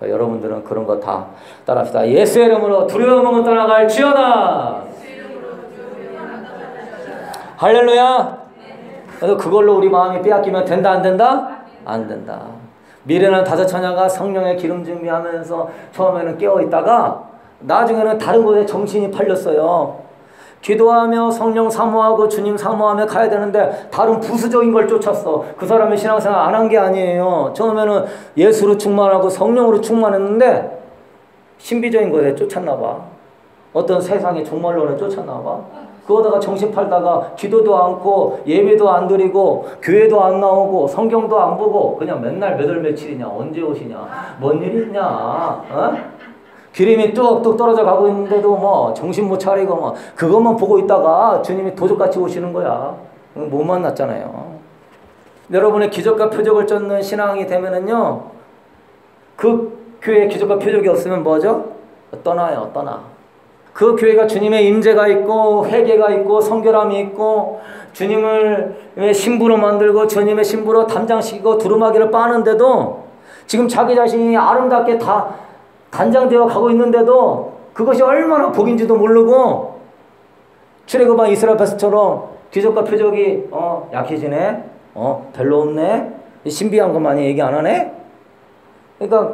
여러분들은 그런 거 다 따라합시다. 예수의 이름으로 두려움은 떠나갈지어다. 할렐루야. 그래서 그걸로 우리 마음이 빼앗기면 된다 안 된다? 안 된다. 미래는 다섯 처녀가 성령의 기름 준비하면서 처음에는 깨어있다가 나중에는 다른 곳에 정신이 팔렸어요. 기도하며 성령 사모하고 주님 사모하며 가야 되는데 다른 부수적인 걸 쫓았어. 그 사람이 신앙생활 안 한 게 아니에요. 처음에는 예수로 충만하고 성령으로 충만했는데 신비적인 것에 쫓았나 봐. 어떤 세상의 종말론에 쫓았나 봐. 그러다가 정신 팔다가 기도도 않고 예배도 안 드리고 교회도 안 나오고 성경도 안 보고 그냥 맨날 몇 월 며칠이냐, 언제 오시냐, 뭔 일 있냐, 어? 기름이 뚝뚝 떨어져 가고 있는데도 뭐 정신 못 차리고 뭐 그것만 보고 있다가 주님이 도적같이 오시는 거야. 못 만났잖아요. 여러분의 기적과 표적을 쫓는 신앙이 되면은요, 그 교회에 기적과 표적이 없으면 뭐죠? 떠나요, 떠나. 그 교회가 주님의 임재가 있고 회개가 있고 성결함이 있고 주님을 신부로 만들고 주님의 신부로 담장시키고 두루마기를 빠는데도 지금 자기 자신이 아름답게 다 단장되어 가고 있는데도 그것이 얼마나 복인지도 모르고 출애굽한 이스라엘 백성처럼 기적과 표적이 약해지네, 별로 없네, 신비한 것 많이 얘기 안 하네. 그러니까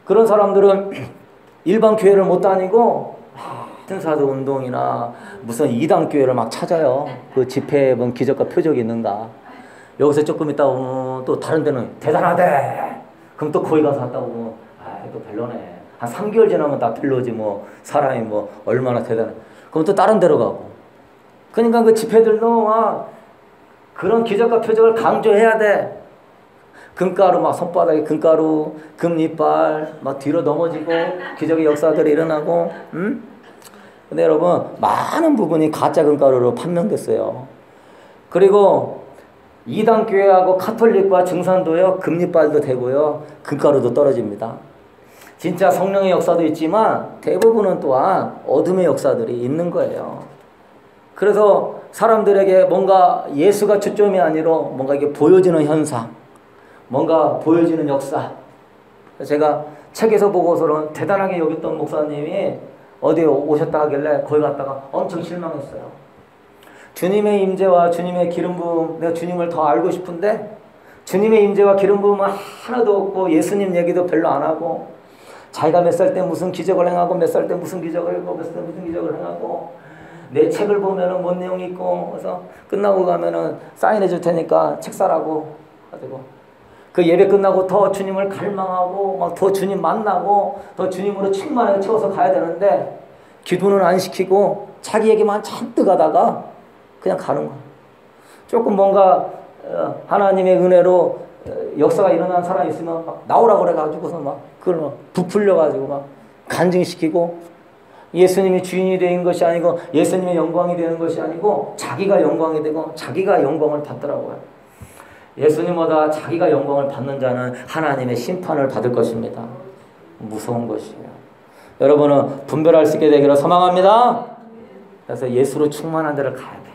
그런 사람들은 일반 교회를 못 다니고 신사도 운동이나 무슨 이단 교회를 막 찾아요. 그 집회에 뭔 기적과 표적이 있는가. 여기서 조금 있다 보면 또 다른 데는 대단하대. 그럼 또 거기 가서 왔다 보면 또 별로네. 한 3개월 지나면 다 별로지 뭐. 사람이 뭐 얼마나 대단해. 그럼 또 다른 데로 가고. 그러니까 그 집회들도 막 그런 기적과 표적을 강조해야 돼. 금가루 막 손바닥에 금가루, 금이빨 막 뒤로 넘어지고 기적의 역사들이 일어나고, 응? 근데 여러분 많은 부분이 가짜 금가루로 판명됐어요. 그리고 이단 교회하고 카톨릭과 증산도요, 금이빨도 되고요, 금가루도 떨어집니다. 진짜 성령의 역사도 있지만 대부분은 또한 어둠의 역사들이 있는 거예요. 그래서 사람들에게 뭔가 예수가 초점이 아니라 뭔가 이게 보여지는 현상, 뭔가 보여지는 역사. 제가 책에서 보고서는 대단하게 여겼던 목사님이 어디에 오셨다 하길래 거기 갔다가 엄청 실망했어요. 주님의 임재와 주님의 기름 부음, 내가 주님을 더 알고 싶은데 주님의 임재와 기름 부음은 하나도 없고 예수님 얘기도 별로 안 하고 자기가 몇 살 때 무슨 기적을 행하고 몇 살 때 무슨 기적을 하고 몇 살 때 무슨 기적을 행하고 내 책을 보면은 뭔 내용이 있고 그래서 끝나고 가면은 사인해 줄 테니까 책 사라고 가지고 그 예배 끝나고 더 주님을 갈망하고 막 더 주님 만나고 더 주님으로 충만하게 채워서 가야 되는데 기도는 안 시키고 자기 얘기만 잔뜩 하다가 그냥 가는 거야. 조금 뭔가 하나님의 은혜로 역사가 일어난 사람이 있으면 막 나오라고 그래가지고서 막 그걸 막 부풀려가지고 막 간증시키고 예수님이 주인이 되는 것이 아니고 예수님의 영광이 되는 것이 아니고 자기가 영광이 되고 자기가 영광을 받더라고요. 예수님보다 자기가 영광을 받는 자는 하나님의 심판을 받을 것입니다. 무서운 것이에요. 여러분은 분별할 수 있게 되기를 소망합니다. 그래서 예수로 충만한 데를 가야 돼요.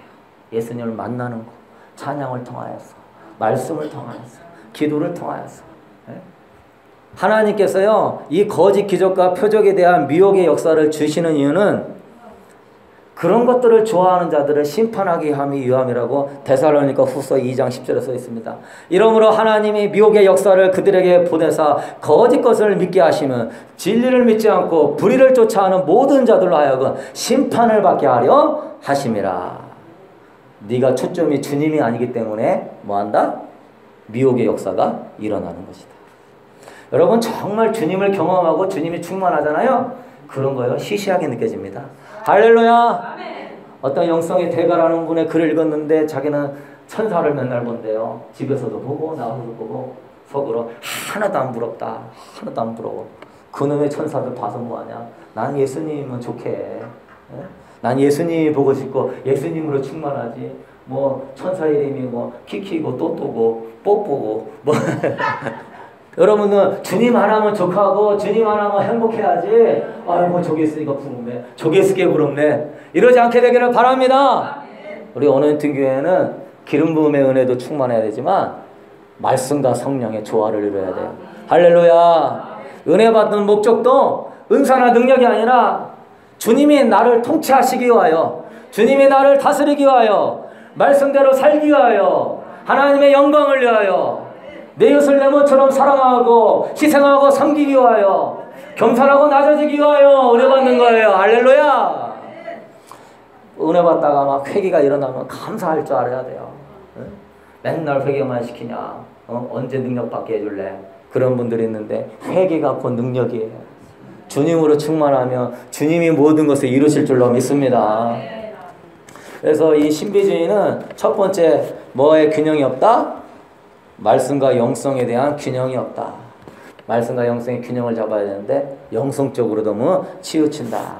예수님을 만나는 거, 찬양을 통하여서, 말씀을 통하여서, 기도를 통하여서. 하나님께서요, 이 거짓 기적과 표적에 대한 미혹의 역사를 주시는 이유는 그런 것들을 좋아하는 자들을 심판하기 함이 유함이라고 데살로니가 후서 2장 10절에 써 있습니다. 이러므로 하나님이 미혹의 역사를 그들에게 보내사 거짓 것을 믿게 하시면 진리를 믿지 않고 불의를 쫓아하는 모든 자들로 하여금 심판을 받게 하려 하심이라. 네가 초점이 주님이 아니기 때문에 뭐한다? 미혹의 역사가 일어나는 것이다. 여러분 정말 주님을 경험하고 주님이 충만하잖아요. 그런 거요 시시하게 느껴집니다. 할렐루야. 어떤 영성의 대가라는 분의 글을 읽었는데 자기는 천사를 맨날 본대요. 집에서도 보고 나와서도 보고 속으로 하나도 안 부럽다. 하나도 안 부러워. 그놈의 천사들 봐서 뭐하냐. 난 예수님은 좋게 해. 난 예수님 보고 싶고 예수님으로 충만하지. 뭐 천사 이름이 뭐 키키고 또또고 뽀뽀고 뭐 여러분은 주님 하나면 족하고 주님 하나면 행복해야지. 아이고 저기 있으니까 부럽네. 저기 있으니까 부럽네. 이러지 않게 되기를 바랍니다. 우리 어노인팅 교회는 기름 부음의 은혜도 충만해야 되지만 말씀과 성령의 조화를 이루어야 돼요. 할렐루야. 은혜 받는 목적도 은사나 능력이 아니라 주님이 나를 통치하시기 위하여, 주님이 나를 다스리기 위하여, 말씀대로 살기 위하여, 하나님의 영광을 위하여, 내 이웃을 내 몸처럼 사랑하고 희생하고 섬기기 위하여, 겸손하고 낮아지기 위하여 은혜 받는 거예요. 할렐루야. 은혜 받다가 막 회개가 일어나면 감사할 줄 알아야 돼요. 맨날 회개만 시키냐? 언제 능력 받게 해줄래? 그런 분들이 있는데 회개가 곧 능력이에요. 주님으로 충만하면 주님이 모든 것을 이루실 줄로 믿습니다. 그래서 이 신비주의는 첫 번째 뭐의 균형이 없다? 말씀과 영성에 대한 균형이 없다. 말씀과 영성의 균형을 잡아야 되는데 영성적으로 너무 치우친다.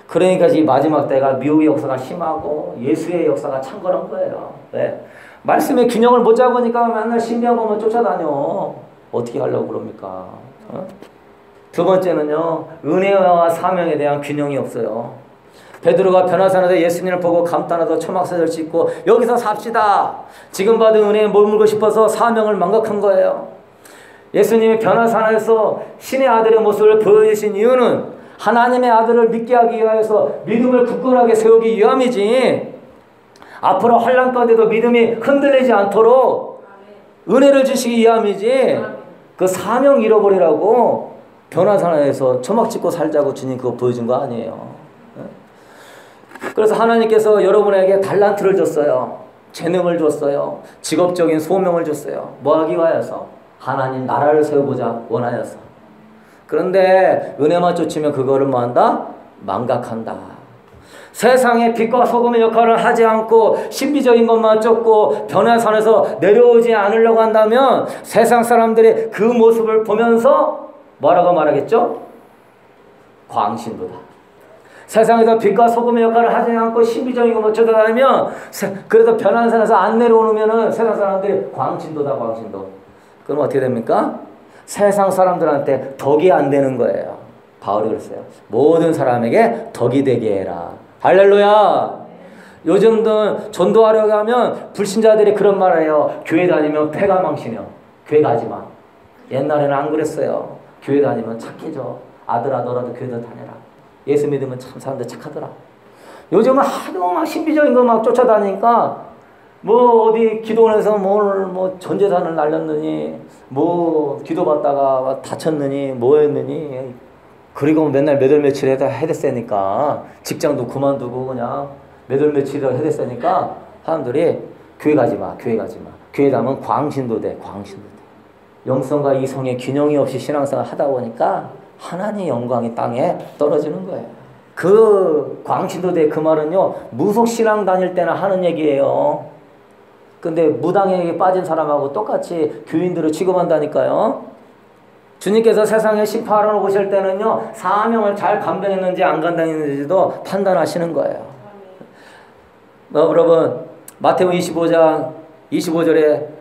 그러니까 이 마지막 때가 미혹의 역사가 심하고 예수의 역사가 창궐한 거예요. 왜? 말씀의 균형을 못 잡으니까 맨날 신비하고만 쫓아다녀. 어떻게 하려고 그럽니까? 두 번째는요, 은혜와 사명에 대한 균형이 없어요. 베드로가 변화산에서 예수님을 보고 감탄하다 초막사를 짓고 여기서 삽시다. 지금 받은 은혜에 머물고 싶어서 사명을 망각한 거예요. 예수님이 변화산에서 신의 아들의 모습을 보여주신 이유는 하나님의 아들을 믿게 하기 위하여서 믿음을 굳건하게 세우기 위함이지, 앞으로 환난 가운데도 믿음이 흔들리지 않도록 은혜를 주시기 위함이지, 그 사명 잃어버리라고 변화산에서 초막 짓고 살자고 주님 그거 보여준 거 아니에요. 그래서 하나님께서 여러분에게 달란트를 줬어요. 재능을 줬어요. 직업적인 소명을 줬어요. 뭐 하기 위하여서? 하나님 나라를 세우고자 원하여서. 그런데 은혜만 쫓으면 그거를 뭐한다? 망각한다. 세상의 빛과 소금의 역할을 하지 않고 신비적인 것만 쫓고 변화산에서 내려오지 않으려고 한다면 세상 사람들이 그 모습을 보면서 뭐라고 말하겠죠? 광신도다. 세상에서 빛과 소금의 역할을 하지 않고 신비적인 것만 쫓아다니면 그래도 변화산에서 안 내려오면은 세상 사람들이 광신도다, 광신도. 그럼 어떻게 됩니까? 세상 사람들한테 덕이 안 되는 거예요. 바울이 그랬어요. 모든 사람에게 덕이 되게 해라. 할렐루야. 요즘도 전도하려고 하면 불신자들이 그런 말을 해요. 교회 다니면 폐가 망신이요. 교회 가지 마. 옛날에는 안 그랬어요. 교회 다니면 착해져. 아들아 너라도 교회 다녀라. 예수 믿으면 참 사람들 착하더라. 요즘은 하도 막 신비적인 거 막 쫓아다니니까 뭐 어디 기도원에서 뭐 전재산을 날렸느니 뭐 기도받다가 다쳤느니 뭐 했느니, 그리고 맨날 몇월 며칠 해댔으니까 직장도 그만두고 그냥 몇월 며칠 해댔으니까 사람들이 교회 가지 마, 교회 가지 마. 교회 가면 광신도 돼, 광신도 돼. 영성과 이성의 균형이 없이 신앙생활 하다 보니까 하나님의 영광이 땅에 떨어지는 거예요. 그 광신도 돼 그 말은요, 무속신앙 다닐 때나 하는 얘기예요. 근데 무당에게 빠진 사람하고 똑같이 교인들을 취급한다니까요. 주님께서 세상에 심판하러 오실 때는요, 사명을 잘 감당했는지 안 감당했는지도 판단하시는 거예요. 여러분, 마태복음 25장 25절에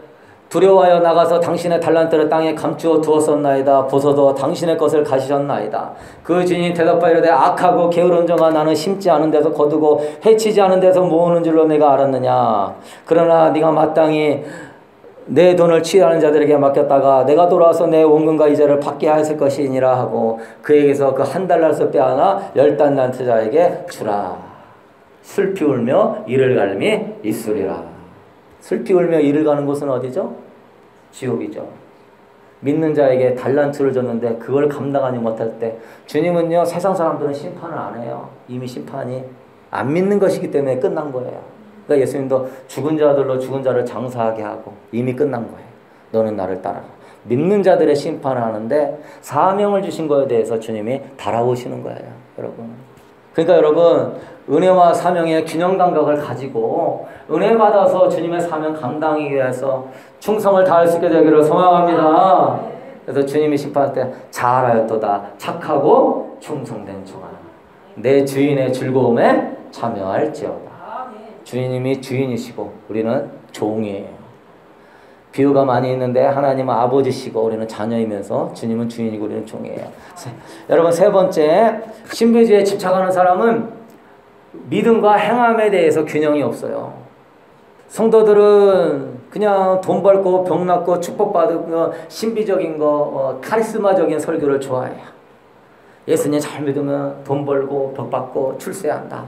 두려워하여 나가서 당신의 달란트를 땅에 감추어 두었었나이다. 보소서 당신의 것을 가지셨나이다. 그 주인이 대답하여 이르되 악하고 게으른 자가 나는 심지 않은 데서 거두고 해치지 않은 데서 모으는 줄로 내가 알았느냐. 그러나 네가 마땅히 내 돈을 취하는 자들에게 맡겼다가 내가 돌아와서 내 원금과 이자를 받게 하였을 것이니라 하고 그에게서 그 한 달러에서 빼앗아 10달란트 자에게 주라. 슬피 울며 이를 갈미 있으리라. 슬피 울며 이를 가는 곳은 어디죠? 지옥이죠. 믿는 자에게 달란트를 줬는데 그걸 감당하지 못할 때 주님은요, 세상 사람들은 심판을 안 해요. 이미 심판이 안 믿는 것이기 때문에 끝난 거예요. 그러니까 예수님도 죽은 자들로 죽은 자를 장사하게 하고 이미 끝난 거예요. 너는 나를 따라라. 믿는 자들의 심판을 하는데 사명을 주신 거에 대해서 주님이 달아오시는 거예요, 여러분. 그러니까 여러분, 은혜와 사명의 균형 감각을 가지고 은혜 받아서 주님의 사명 감당하기 위해서 충성을 다할 수 있게 되기를 소망합니다. 그래서 주님이 심판할 때 잘하였도다 착하고 충성된 종아 내 주인의 즐거움에 참여할지어다. 주인님이 주인이시고 우리는 종이에요. 비유가 많이 있는데 하나님은 아버지시고 우리는 자녀이면서 주님은 주인이고 우리는 종이에요. 여러분 세 번째 신비주의에 집착하는 사람은 믿음과 행함에 대해서 균형이 없어요. 성도들은 그냥 돈 벌고 병 낫고 축복받고 신비적인 거 카리스마적인 설교를 좋아해요. 예수님 잘 믿으면 돈 벌고 복 받고 출세한다.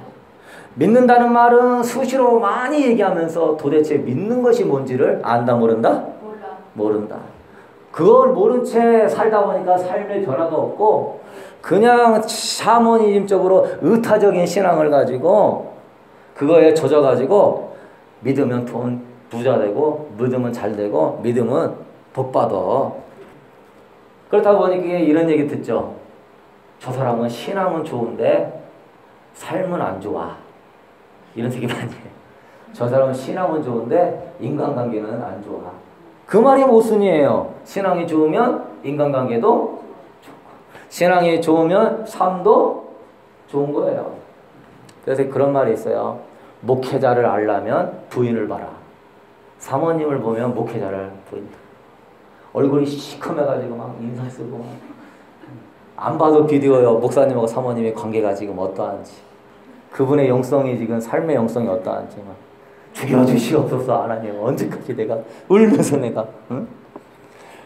믿는다는 말은 수시로 많이 얘기하면서 도대체 믿는 것이 뭔지를 안다 모른다? 모른다. 그걸 모른 채 살다 보니까 삶의 변화가 없고 그냥 샤머니즘적으로 의타적인 신앙을 가지고 그거에 젖어가지고 믿으면 돈 부자 되고 믿으면 잘 되고 믿으면 복 받아. 그렇다 보니까 이런 얘기 듣죠. 저 사람은 신앙은 좋은데 삶은 안 좋아. 이런 얘기 많이 해. 저 사람은 신앙은 좋은데 인간관계는 안 좋아. 그 말이 모순이에요. 신앙이 좋으면 인간관계도 좋고 신앙이 좋으면 삶도 좋은 거예요. 그래서 그런 말이 있어요. 목회자를 알려면 부인을 봐라. 사모님을 보면 목회자를 부인다. 얼굴이 시커매가지고 막 인상 쓰고 안 봐도 비디오요. 목사님하고 사모님의 관계가 지금 어떠한지 그분의 영성이 지금 삶의 영성이 어떠한지 막 죽여주시옵소서 하나님 언제까지 내가 울면서 내가 응?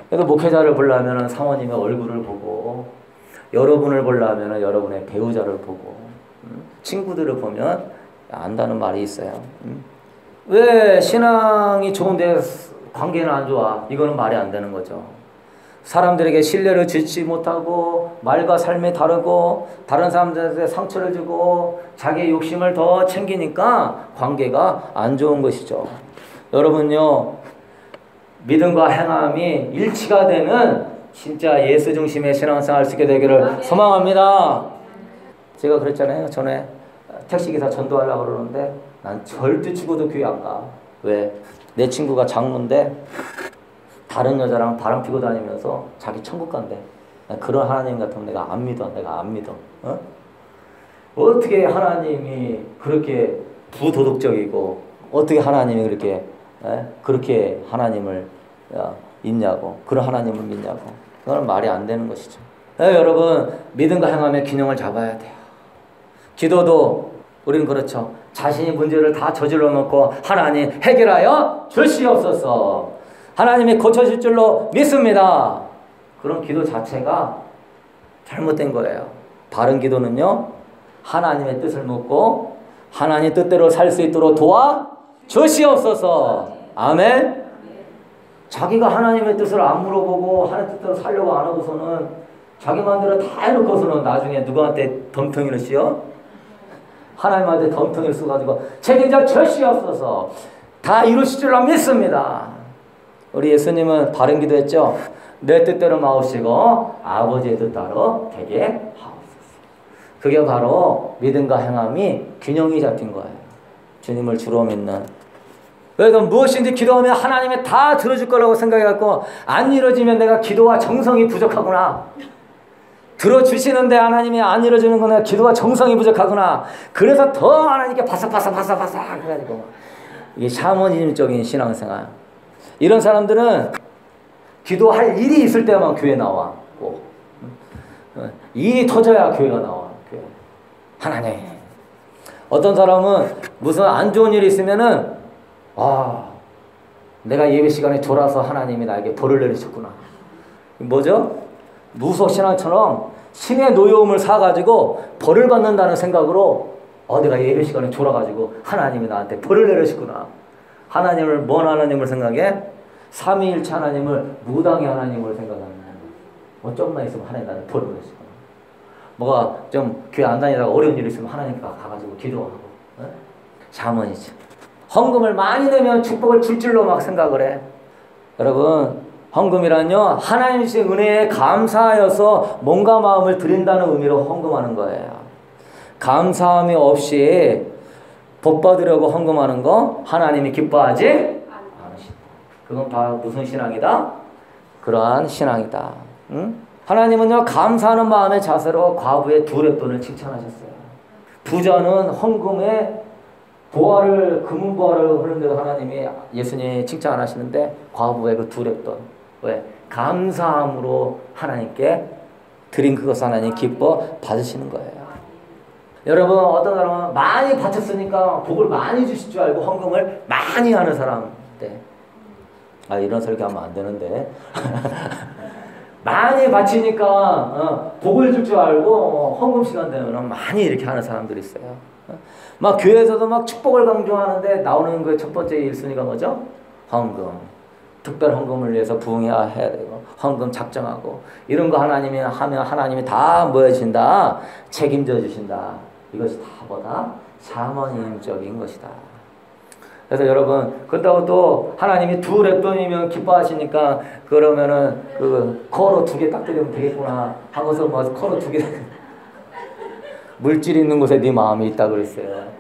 그래서 목회자를 보려면 사모님의 얼굴을 보고 여러분을 보려면 여러분의 배우자를 보고 응? 친구들을 보면 안다는 말이 있어요. 응? 왜 신앙이 좋은데 관계는 안 좋아? 이거는 말이 안 되는 거죠. 사람들에게 신뢰를 주지 못하고 말과 삶이 다르고 다른 사람들한테 상처를 주고 자기의 욕심을 더 챙기니까 관계가 안 좋은 것이죠. 여러분요 믿음과 행함이 일치가 되는 진짜 예수 중심의 신앙생활 할 수 있게 되기를 소망합니다. 제가 그랬잖아요. 전에 택시기사 전도하려고 그러는데 난 절대 죽어도 교회 안 가. 왜? 내 친구가 장로인데 다른 여자랑 바람 피고 다니면서 자기 천국 간대. 그런 하나님 같으면 내가 안 믿어. 내가 안 믿어. 어? 어떻게 하나님이 그렇게 부도덕적이고 어떻게 하나님이 그렇게 하나님을 있냐고. 그런 하나님을 믿냐고. 그건 말이 안 되는 것이죠. 여러분 믿음과 행함의 균형을 잡아야 돼요. 기도도 우리는 그렇죠. 자신이 문제를 다 저질러 놓고 하나님 해결하여 주시옵소서. 하나님이 고쳐줄 줄로 믿습니다. 그런 기도 자체가 잘못된 거예요. 바른 기도는요. 하나님의 뜻을 묻고 하나님 뜻대로 살 수 있도록 도와주시옵소서. 아멘. 자기가 하나님의 뜻을 안 물어보고 하나님 뜻대로 살려고 안 하고서는 자기 마음대로 다 해놓고서는 나중에 누구한테 덤텅이를 씌워? 하나님한테 덤텅이를 씌워가지고 책임져 주시옵소서. 다 이루실 줄로 믿습니다. 우리 예수님은 바른 기도했죠. 내 뜻대로 마옵시고 아버지의 뜻대로 되게 하옵소서. 그게 바로 믿음과 행함이 균형이 잡힌 거예요. 주님을 주로 믿는. 그래서 무엇인지 기도하면 하나님이 다 들어줄 거라고 생각해갖고 안 이루어지면 내가 기도와 정성이 부족하구나. 들어주시는데 하나님이 안 이루어지는 건 내가 기도와 정성이 부족하구나. 그래서 더 하나님께 바삭바삭 해가지고 이게 샤머니즘적인 신앙생활. 이런 사람들은 기도할 일이 있을 때만 교회 나와. 일이 터져야 교회가 나와. 교회. 하나님. 어떤 사람은 무슨 안 좋은 일이 있으면은 내가 예배 시간에 졸아서 하나님이 나에게 벌을 내리셨구나. 뭐죠? 무속신앙처럼 신의 노여움을 사가지고 벌을 받는다는 생각으로 내가 예배 시간에 졸아가지고 하나님이 나한테 벌을 내리셨구나. 하나님을 뭔 하나님을 생각해? 삼위일체 하나님을 무당의 하나님을 생각하는 뭐 좀만 있으면 하나님 나한테 벌을 내리셨구나. 뭐가 좀 교회 안 다니다가 어려운 일이 있으면 하나님께 가가지고 기도하고. 샤머니즘. 헌금을 많이 내면 축복을 줄 줄로 막 생각을 해. 여러분 헌금이란요 하나님 주신 은혜에 감사하여서 몸과 마음을 드린다는 의미로 헌금하는 거예요. 감사함이 없이 복 받으려고 헌금하는 거 하나님이 기뻐하지 않으신다. 그건 다 무슨 신앙이다? 그러한 신앙이다. 응? 하나님은요 감사하는 마음의 자세로 과부의 두렙돈을 칭찬하셨어요. 부자는 헌금에 보화를 금은 보화를 흐르는데도 하나님이 예수님이 칭찬 안 하시는데 과부의 그 두렙돈 왜? 감사함으로 하나님께 드린 그것을 하나님 기뻐 받으시는 거예요. 여러분 어떤 사람은 많이 바쳤으니까 복을 많이 주실 줄 알고 헌금을 많이 하는 사람 아 이런 설교하면 안 되는데 많이 바치니까 복을 줄 줄 알고 헌금 시간 되면 많이 이렇게 하는 사람들이 있어요. 막 교회에서도 막 축복을 강조하는데 나오는 그 첫 번째 1순위가 뭐죠? 헌금. 특별 헌금을 위해서 부흥해야 해야 되고 헌금 작정하고 이런 거 하나님이 하면 하나님이 다 뭐 해주신다? 책임져 주신다. 이것이 다 뭐다? 사모님적인 것이다. 그래서 여러분 그렇다고 또 하나님이 두렙돈이면 기뻐하시니까 그러면은 그 코로 2개 딱 들이면 되겠구나 하고서 뭐 코로 2개 물질 있는 곳에 네 마음이 있다 그랬어요.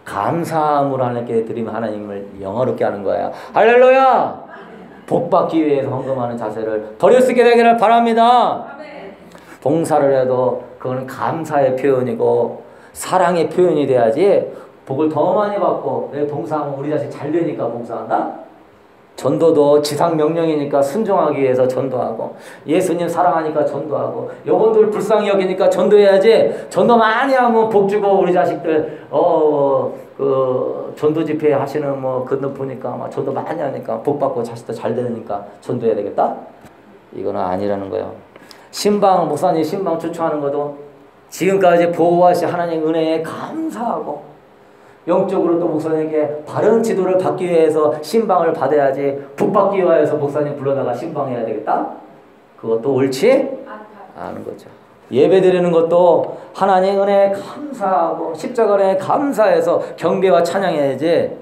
감사함으로 하나님께 드리면 하나님을 영화롭게 하는 거야. 할렐루야! 복 받기 위해서 헌금하는 자세를 버릴 수 있게 되기를 바랍니다. 봉사를 해도 그거는 감사의 표현이고 사랑의 표현이 돼야지 복을 더 많이 받고 내 봉사하면 우리 자식 잘 되니까 봉사한다? 전도도 지상 명령이니까 순종하기 위해서 전도하고 예수님 사랑하니까 전도하고 여러분들 불쌍히 여기니까 전도해야지. 전도 많이 하면 복 주고 우리 자식들 그 전도 집회 하시는 뭐 그런 보니까 막 전도 많이 하니까 복 받고 자식도 잘 되니까 전도해야 되겠다? 이거는 아니라는 거예요. 신방 목사님 신방 추천하는 것도 지금까지 보호하신 하나님 은혜에 감사하고 영적으로 또 목사님에게 바른 지도를 받기 위해서 신방을 받아야지 복 받기 위해서 목사님 불러다가 신방해야 되겠다? 그것도 옳지 않은 거죠. 예배 드리는 것도 하나님 은혜에 감사하고 십자가 은혜에 감사해서 경배와 찬양해야지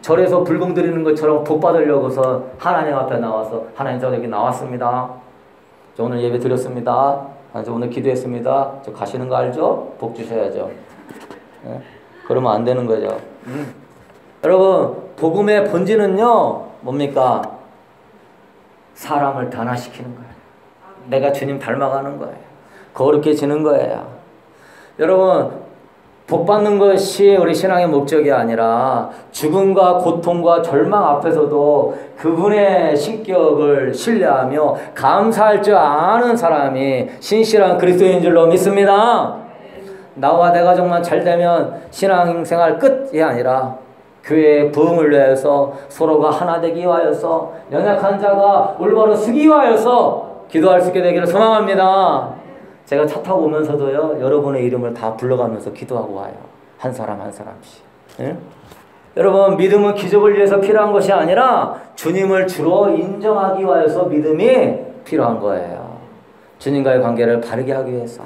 절에서 불금 드리는 것처럼 복 받으려고서 하나님 앞에 나와서 하나님 저 여기 나왔습니다. 저 오늘 예배 드렸습니다. 저 오늘 기도했습니다. 저 가시는 거 알죠? 복 주셔야죠. 네? 그러면 안 되는 거죠. 여러분 복음의 본질은요 뭡니까? 사람을 변화시키는 거예요. 내가 주님 닮아가는 거예요. 거룩해지는 거예요. 여러분 복 받는 것이 우리 신앙의 목적이 아니라 죽음과 고통과 절망 앞에서도 그분의 신격을 신뢰하며 감사할 줄 아는 사람이 신실한 그리스도인 줄로 믿습니다. 나와 내 가족만 잘 되면 신앙생활 끝이 아니라 교회의 부흥을 위해서 서로가 하나 되기 위하여서 연약한 자가 올바로 서기 위하여서 기도할 수 있게 되기를 소망합니다. 제가 차 타고 오면서도요 여러분의 이름을 다 불러가면서 기도하고 와요. 한 사람 한 사람씩. 예? 여러분 믿음은 기적을 위해서 필요한 것이 아니라 주님을 주로 인정하기 위해서 믿음이 필요한 거예요. 주님과의 관계를 바르게 하기 위해서.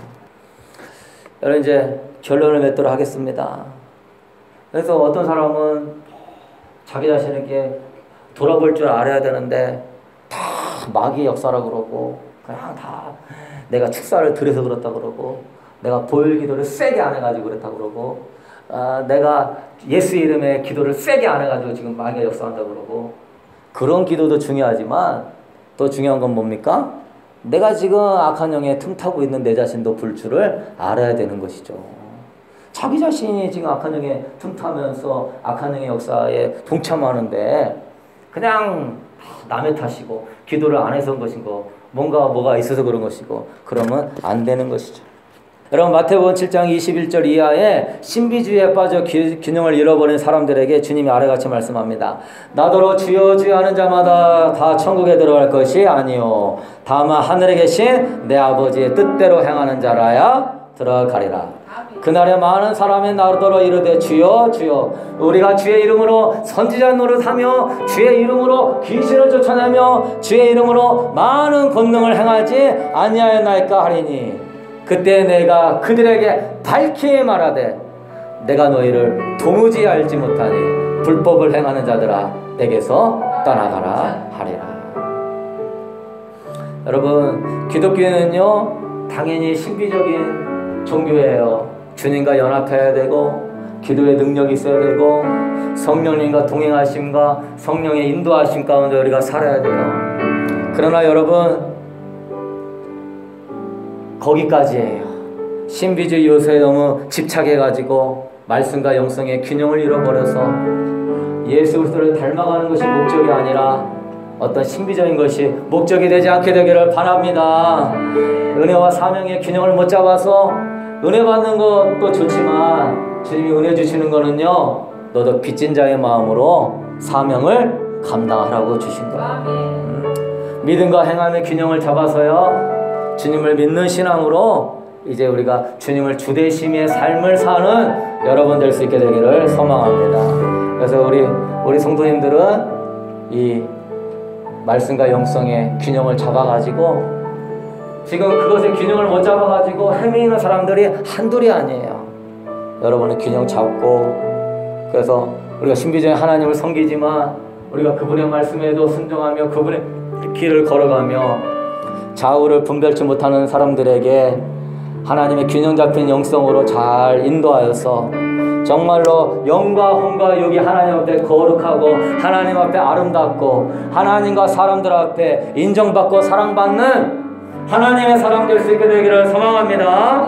여러분 이제 결론을 맺도록 하겠습니다. 그래서 어떤 사람은 자기 자신에게 돌아볼 줄 알아야 되는데 다 마귀의 역사라고 그러고 그냥 다 내가 축사를 들여서 그렇다 그러고 내가 보혈 기도를 세게 안 해가지고 그렇다 그러고 내가 예수 이름의 기도를 세게 안 해가지고 지금 마귀가 역사한다 그러고 그런 기도도 중요하지만 또 중요한 건 뭡니까? 내가 지금 악한 영에 틈타고 있는 내 자신도 볼 줄을 알아야 되는 것이죠. 자기 자신이 지금 악한 영에 틈타면서 악한 영의 역사에 동참하는데 그냥 남의 탓이고 기도를 안 해서 그런 것이고 뭐가 있어서 그런 것이고 그러면 안 되는 것이죠. 여러분 마태복음 7장 21절 이하에 신비주의에 빠져 균형을 잃어버린 사람들에게 주님이 아래같이 말씀합니다. 나더러 주여 주여 하는 자마다 다 천국에 들어갈 것이 아니요 다만 하늘에 계신 내 아버지의 뜻대로 행하는 자라야 들어가리라. 그날에 많은 사람이 나더러 이르되 주여 주여 우리가 주의 이름으로 선지자 노릇하며 주의 이름으로 귀신을 쫓아내며 주의 이름으로 많은 권능을 행하지 아니하였나이까 하리니 그때 내가 그들에게 밝히 말하되 내가 너희를 도무지 알지 못하니 불법을 행하는 자들아 내게서 떠나가라 하리라. 여러분 기독교는요 당연히 신비적인 종교예요. 주님과 연합해야 되고 기도의 능력이 있어야 되고 성령님과 동행하심과 성령의 인도하심 가운데 우리가 살아야 돼요. 그러나 여러분, 거기까지예요. 신비주의 요소에 너무 집착해가지고 말씀과 영성의 균형을 잃어버려서 예수 그리스도를 닮아가는 것이 목적이 아니라 어떤 신비적인 것이 목적이 되지 않게 되기를 바랍니다. 은혜와 사명의 균형을 못 잡아서 은혜 받는 것도 좋지만 주님이 은혜 주시는 거는요, 너도 빚진 자의 마음으로 사명을 감당하라고 주신 거예요. 믿음과 행함의 균형을 잡아서요, 주님을 믿는 신앙으로 이제 우리가 주님을 주대심의 삶을 사는 여러분 될 수 있게 되기를 소망합니다. 그래서 우리 성도님들은 이 말씀과 영성의 균형을 잡아가지고, 지금 그것의 균형을 못 잡아가지고 헤매이는 사람들이 한둘이 아니에요. 여러분의 균형 잡고, 그래서 우리가 신비적인 하나님을 섬기지만 우리가 그분의 말씀에도 순종하며 그분의 길을 걸어가며 좌우를 분별치 못하는 사람들에게 하나님의 균형 잡힌 영성으로 잘 인도하여서 정말로 영과 혼과 육이 하나님 앞에 거룩하고 하나님 앞에 아름답고 하나님과 사람들 앞에 인정받고 사랑받는 하나님의 사람 될 수 있게 되기를 소망합니다.